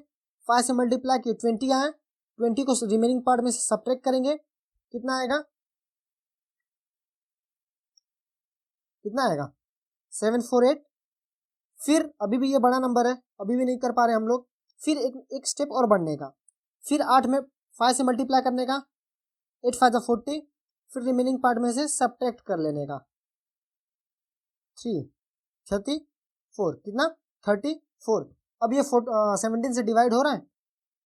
A: 5 से मल्टीप्लाई किए 20 आए, 20 को रिमेनिंग पार्ट में से सब्ट्रैक्ट करेंगे, कितना आएगा? कितना आएगा? 748। फिर अभी भी ये बड़ा नंबर है, अभी भी नहीं कर पा रहे हम लोग, फिर एक स्टेप और बढ़ने का, फिर 8 में 5 से मल्टीप्लाई करने का, 8 5 40, फिर रिमेनिंग पार्ट में से सब्ट्रैक्ट कर लेने का, 34, कितना? 34। अब ये 17 से डिवाइड हो रहा है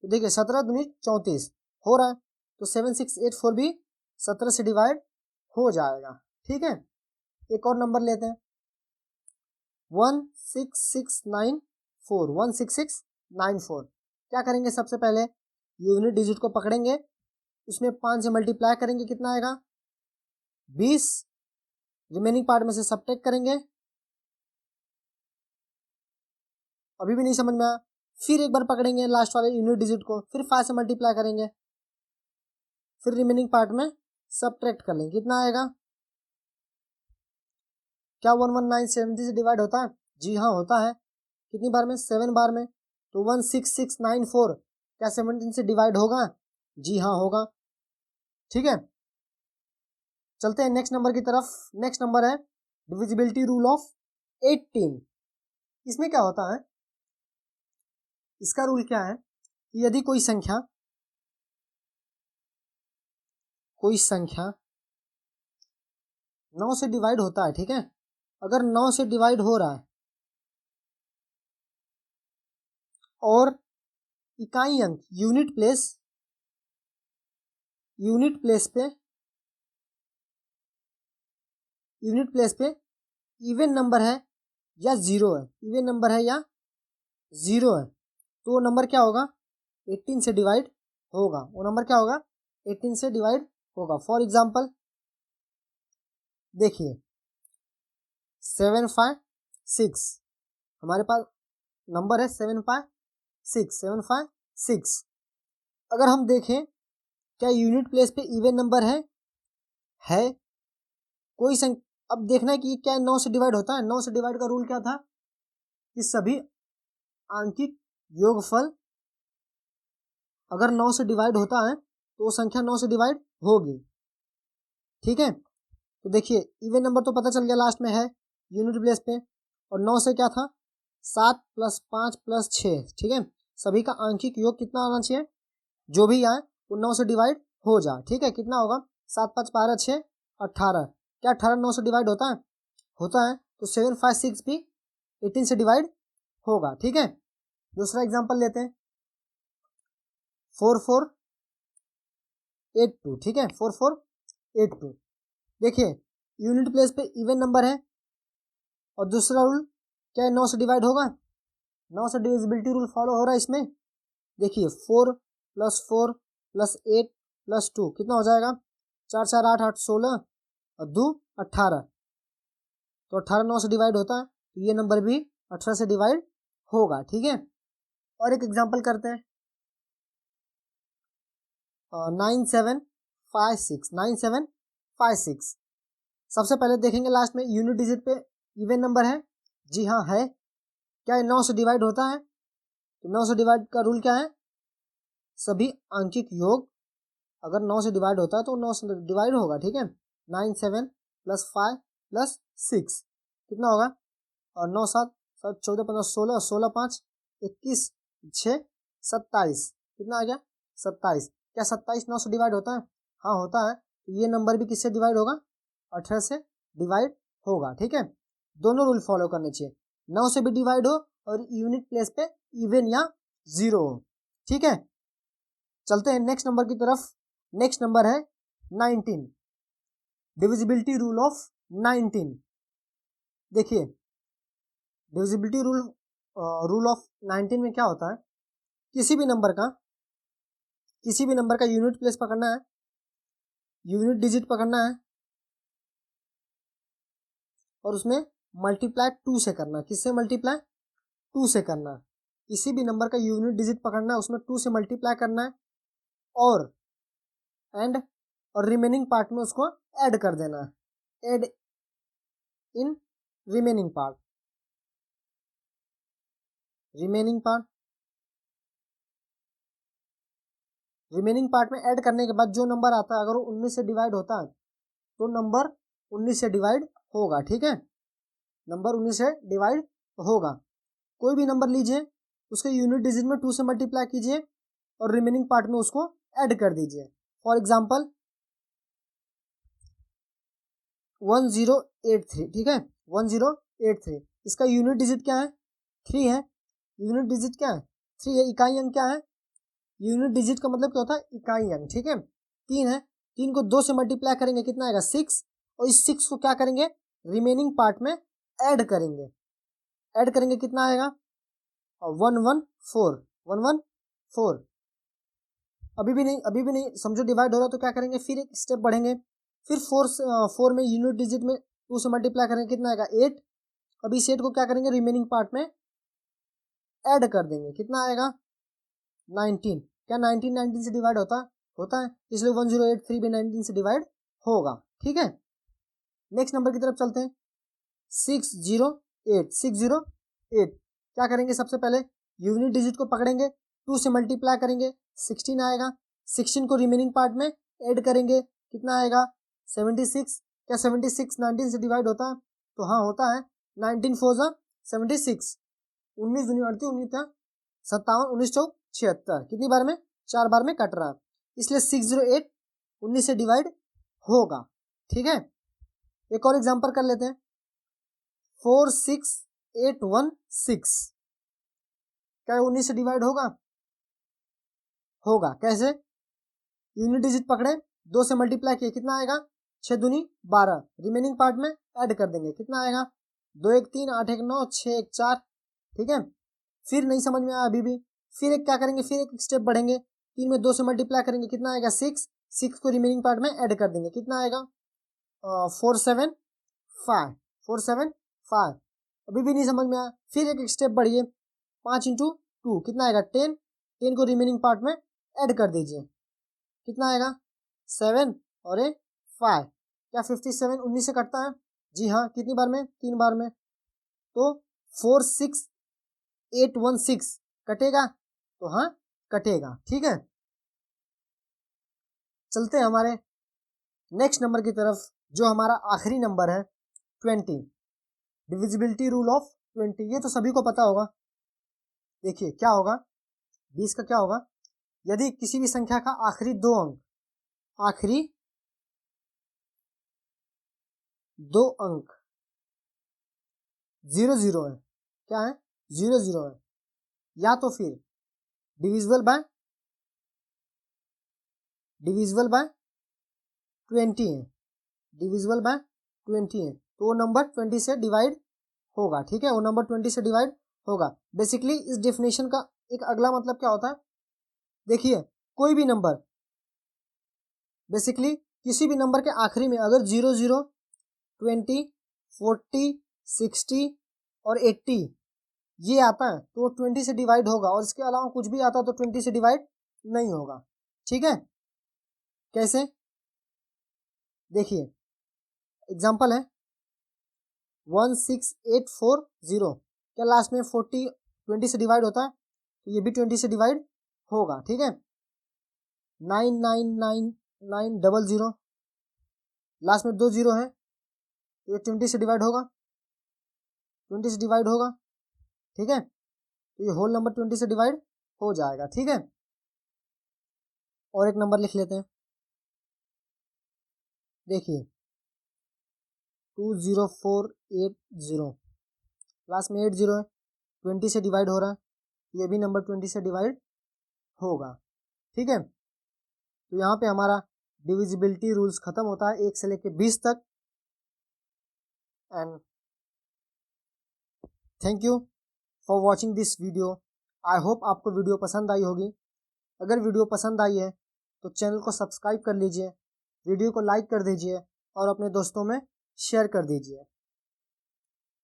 A: तो देखिए 17 दूनी 34 हो रहा है, तो 7684 भी 17 से डिवाइड हो जाएगा, ठीक है। एक और नंबर लेते हैं 16694, 16694 क्या करेंगे? सबसे पहले यूनिट डिजिट को पकड़ेंगे, उसमें 5 से मल्टीप्लाई करेंगे, कितना आएगा? 20, रिमेनिंग पार्ट में से सब्ट्रैक्ट करेंगे, अभी भी नहीं समझ में आया, फिर एक बार पकड़ेंगे लास्ट वाले यूनिट डिजिट को, फिर 5 से मल्टीप्लाई करेंगे, फिर रिमेनिंग पार्ट में सब्ट्रैक्ट कर लेंगे, कितना आएगा? क्या 11970 से डिवाइड होता है? जी हाँ होता है। कितनी बार में? 7 बार में। तो 16694 क्या 17 से डिवाइड होगा? जी हाँ होगा, ठीक है। चलते हैं नेक्स्ट नंबर की तरफ। नेक्स्ट नंबर है डिविजिबिलिटी रूल ऑफ 18। इसमें क्या होता है? इसका रूल क्या है कि यदि कोई संख्या 9 से डिवाइड होता है, ठीक है, अगर 9 से डिवाइड हो रहा है और इकाई अंक यूनिट प्लेस पे इवन नंबर है या जीरो है, इवन नंबर है या जीरो है, तो वो नंबर क्या होगा? 18 से डिवाइड होगा। वो नंबर क्या होगा? 18 से डिवाइड होगा। फॉर एग्जाम्पल देखिए 756 हमारे पास नंबर है 756। अगर हम देखें क्या यूनिट प्लेस पे इवन नंबर है कोई अब देखना है कि क्या 9 से डिवाइड होता है? 9 से डिवाइड का रूल क्या था कि सभी आंकिक योगफल अगर 9 से डिवाइड होता है तो वो संख्या 9 से डिवाइड होगी, ठीक है। तो देखिए इवन नंबर तो पता चल गया लास्ट में है यूनिट प्लेस पे, और 9 से क्या था? 7 + 5 + 6, ठीक है। सभी का आंशिक योग कितना आना चाहिए? जो भी आए वो 9 से डिवाइड हो जाए, ठीक है। कितना होगा? 7 5 12 6 18। क्या 18 9 से डिवाइड होता है? होता है, तो 756 भी 18 से डिवाइड होगा, ठीक है। दूसरा एग्जांपल लेते हैं 4482, ठीक है, 4482। देखिए यूनिट प्लेस पे इवन नंबर है और दूसरा रूल क्या है? 9 से डिवाइड होगा। 9 से डिविजिबिलिटी रूल फॉलो हो रहा है इसमें। देखिए 4 + 4 + 8 + 2 कितना हो जाएगा? 4 4 8 8 16 और 2 18। तो 18 9 से डिवाइड होता है, तो ये नंबर भी 18 से डिवाइड होगा, ठीक है। और एक एग्जांपल करते हैं 9756। सबसे पहले देखेंगे लास्ट में यूनिट डिजिट पे इवन नंबर है, जी हाँ है। क्या ये 9 से डिवाइड होता है? तो 9 से डिवाइड का रूल क्या है? सभी आंशिक योग अगर 9 से डिवाइड होता है तो 9 से डिवाइड होगा, ठीक है। 97 + 5 + 6 कितना होगा? और 9 7 7 14 15 16 16 5 21 6 27 कितना आ गया? 27। क्या 27 9 से डिवाइड होता है? हाँ होता है, तो ये नंबर भी किससे डिवाइड होगा? 18 से डिवाइड होगा, ठीक है। दोनों रूल फॉलो करने चाहिए, 9 से भी डिवाइड हो और यूनिट प्लेस पे इवन या जीरो हो, ठीक है। चलते हैं नेक्स्ट नंबर की तरफ। नेक्स्ट नंबर है 19, डिविजिबिलिटी रूल ऑफ 19। देखिए डिविजिबिलिटी रूल ऑफ 19 में क्या होता है? किसी भी नंबर का यूनिट प्लेस पकड़ना है, यूनिट डिजिट पकड़ना है और उसमें मल्टीप्लाई 2 से करना। किससे मल्टीप्लाई? 2 से करना। किसी भी नंबर का यूनिट डिजिट पकड़ना है, उसमें 2 से मल्टीप्लाई करना है और रिमेनिंग पार्ट में उसको ऐड कर देना है। Add in remaining part. Remaining part में ऐड करने के बाद जो नंबर आता है, अगर वो 19 से डिवाइड होता है तो नंबर 19 से डिवाइड होगा। ठीक है, नंबर 19 से डिवाइड होगा। कोई भी नंबर लीजिए, उसके यूनिट डिजिट में 2 से मल्टीप्लाई कीजिए और रिमेनिंग पार्ट में उसको ऐड कर दीजिए। For example 1083। ठीक है, 1083, इसका यूनिट डिजिट क्या है? 3 है। यूनिट डिजिट क्या है? 3 है। इकाई अंक क्या है? यूनिट डिजिट का मतलब क्या होता है? इकाई अंक। ठीक है, 3 है। 3 को 2 से मल्टीप्लाई करेंगे, कितना आएगा? 6। और इस 6 को क्या करेंगे? रिमेनिंग पार्ट में ऐड करेंगे। ऐड करेंगे, कितना आएगा? 114। 114। अभी भी नहीं समझो डिवाइड हो रहा तो क्या करेंगे? फिर एक स्टेप बढ़ेंगे। फिर 4 में यूनिट डिजिट में 2 से मल्टीप्लाई करेंगे, कितना आएगा? 8। अभी इस 8 को क्या करेंगे? रिमेनिंग पार्ट में ऐड कर देंगे, कितना आएगा? 19। क्या 19 से डिवाइड होता है, इसलिए 1083 भी 19 से डिवाइड होगा। ठीक है, नेक्स्ट नंबर की तरफ चलते हैं। 608। क्या करेंगे? सबसे पहले यूनिट डिजिट को पकड़ेंगे, 2 से मल्टीप्लाई करेंगे, 16 आएगा। 16 को रिमेनिंग पार्ट में ऐड करेंगे, कितना आएगा? 76। क्या 76 19 से डिवाइड होता है? तो हाँ, होता है। 19 4 जा 76। 19 दूनी 38, 19 57, 19 चौक 76। कितनी बार में? 4 बार में कट रहा है, इसलिए 608 19 से डिवाइड होगा। ठीक है, एक और एग्जांपल कर लेते हैं। 46816। क्या 19 से डिवाइड होगा? कैसे? यूनिट डिजिट पकड़े, 2 से मल्टीप्लाई किए, कितना आएगा? 6 दूनी 12। रिमेनिंग पार्ट में ऐड कर देंगे, कितना आएगा? 2 1 3 8 1 9 6 1 4। ठीक है, फिर नहीं समझ में आया अभी भी, फिर एक क्या करेंगे? फिर एक स्टेप बढ़ेंगे। 3 में 2 से मल्टीप्लाई करेंगे, कितना आएगा? 6। 6 को रिमेनिंग पार्ट में ऐड कर देंगे, कितना आएगा? 475। 475। अभी भी नहीं समझ में आया, फिर एक स्टेप बढ़िए। 5 इंटू 2 कितना आएगा? 10। 10 को रिमेनिंग पार्ट में ऐड कर दीजिए, कितना आएगा? 7 और 5। क्या 57 19 से कटता है? जी हाँ। कितनी बार में? 3 बार में। तो 46816 कटेगा? तो हाँ, कटेगा। ठीक है, चलते हैं हमारे नेक्स्ट नंबर की तरफ, जो हमारा आखिरी नंबर है 20। डिविजिबिलिटी रूल ऑफ 20, ये तो सभी को पता होगा। देखिए क्या होगा, 20 का क्या होगा? यदि किसी भी संख्या का आखिरी 2 अंक 00 है, क्या है? 00 है, या तो फिर डिविजिबल बाय 20 है, डिविजिबल बाय 20 है, तो वो नंबर 20 से डिवाइड होगा। ठीक है, वो नंबर 20 से डिवाइड होगा। बेसिकली इस डेफिनेशन का एक अगला मतलब क्या होता है? देखिए, कोई भी नंबर, बेसिकली किसी भी नंबर के आखिरी में अगर 00 20 40 60 और 80 ये आता है तो 20 से डिवाइड होगा, और इसके अलावा कुछ भी आता है तो 20 से डिवाइड नहीं होगा। ठीक है, कैसे? देखिए एग्जांपल है 16840। क्या लास्ट में 40 20 से डिवाइड होता है? तो ये भी 20 से डिवाइड होगा। ठीक है, 999900, लास्ट में 2 0 है, तो ये 20 से डिवाइड होगा, 20 से डिवाइड होगा। ठीक है, तो ये होल नंबर 20 से डिवाइड हो जाएगा। ठीक है, और एक नंबर लिख लेते हैं। देखिए 20480, लास्ट में 80 है, 20 से डिवाइड हो रहा है, ये भी नंबर 20 से डिवाइड होगा। ठीक है, तो यहाँ पे हमारा डिविजिबिलिटी रूल्स खत्म होता है 1 से लेके 20 तक। And thank you for watching this video. I hope आपको वीडियो पसंद आई होगी। अगर वीडियो पसंद आई है तो चैनल को सब्सक्राइब कर लीजिए, वीडियो को लाइक कर दीजिए और अपने दोस्तों में शेयर कर दीजिए।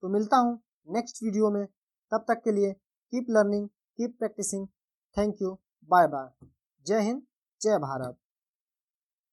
A: तो मिलता हूँ नेक्स्ट वीडियो में, तब तक के लिए keep learning, keep practicing. Thank you, bye bye. जय हिंद, जय भारत।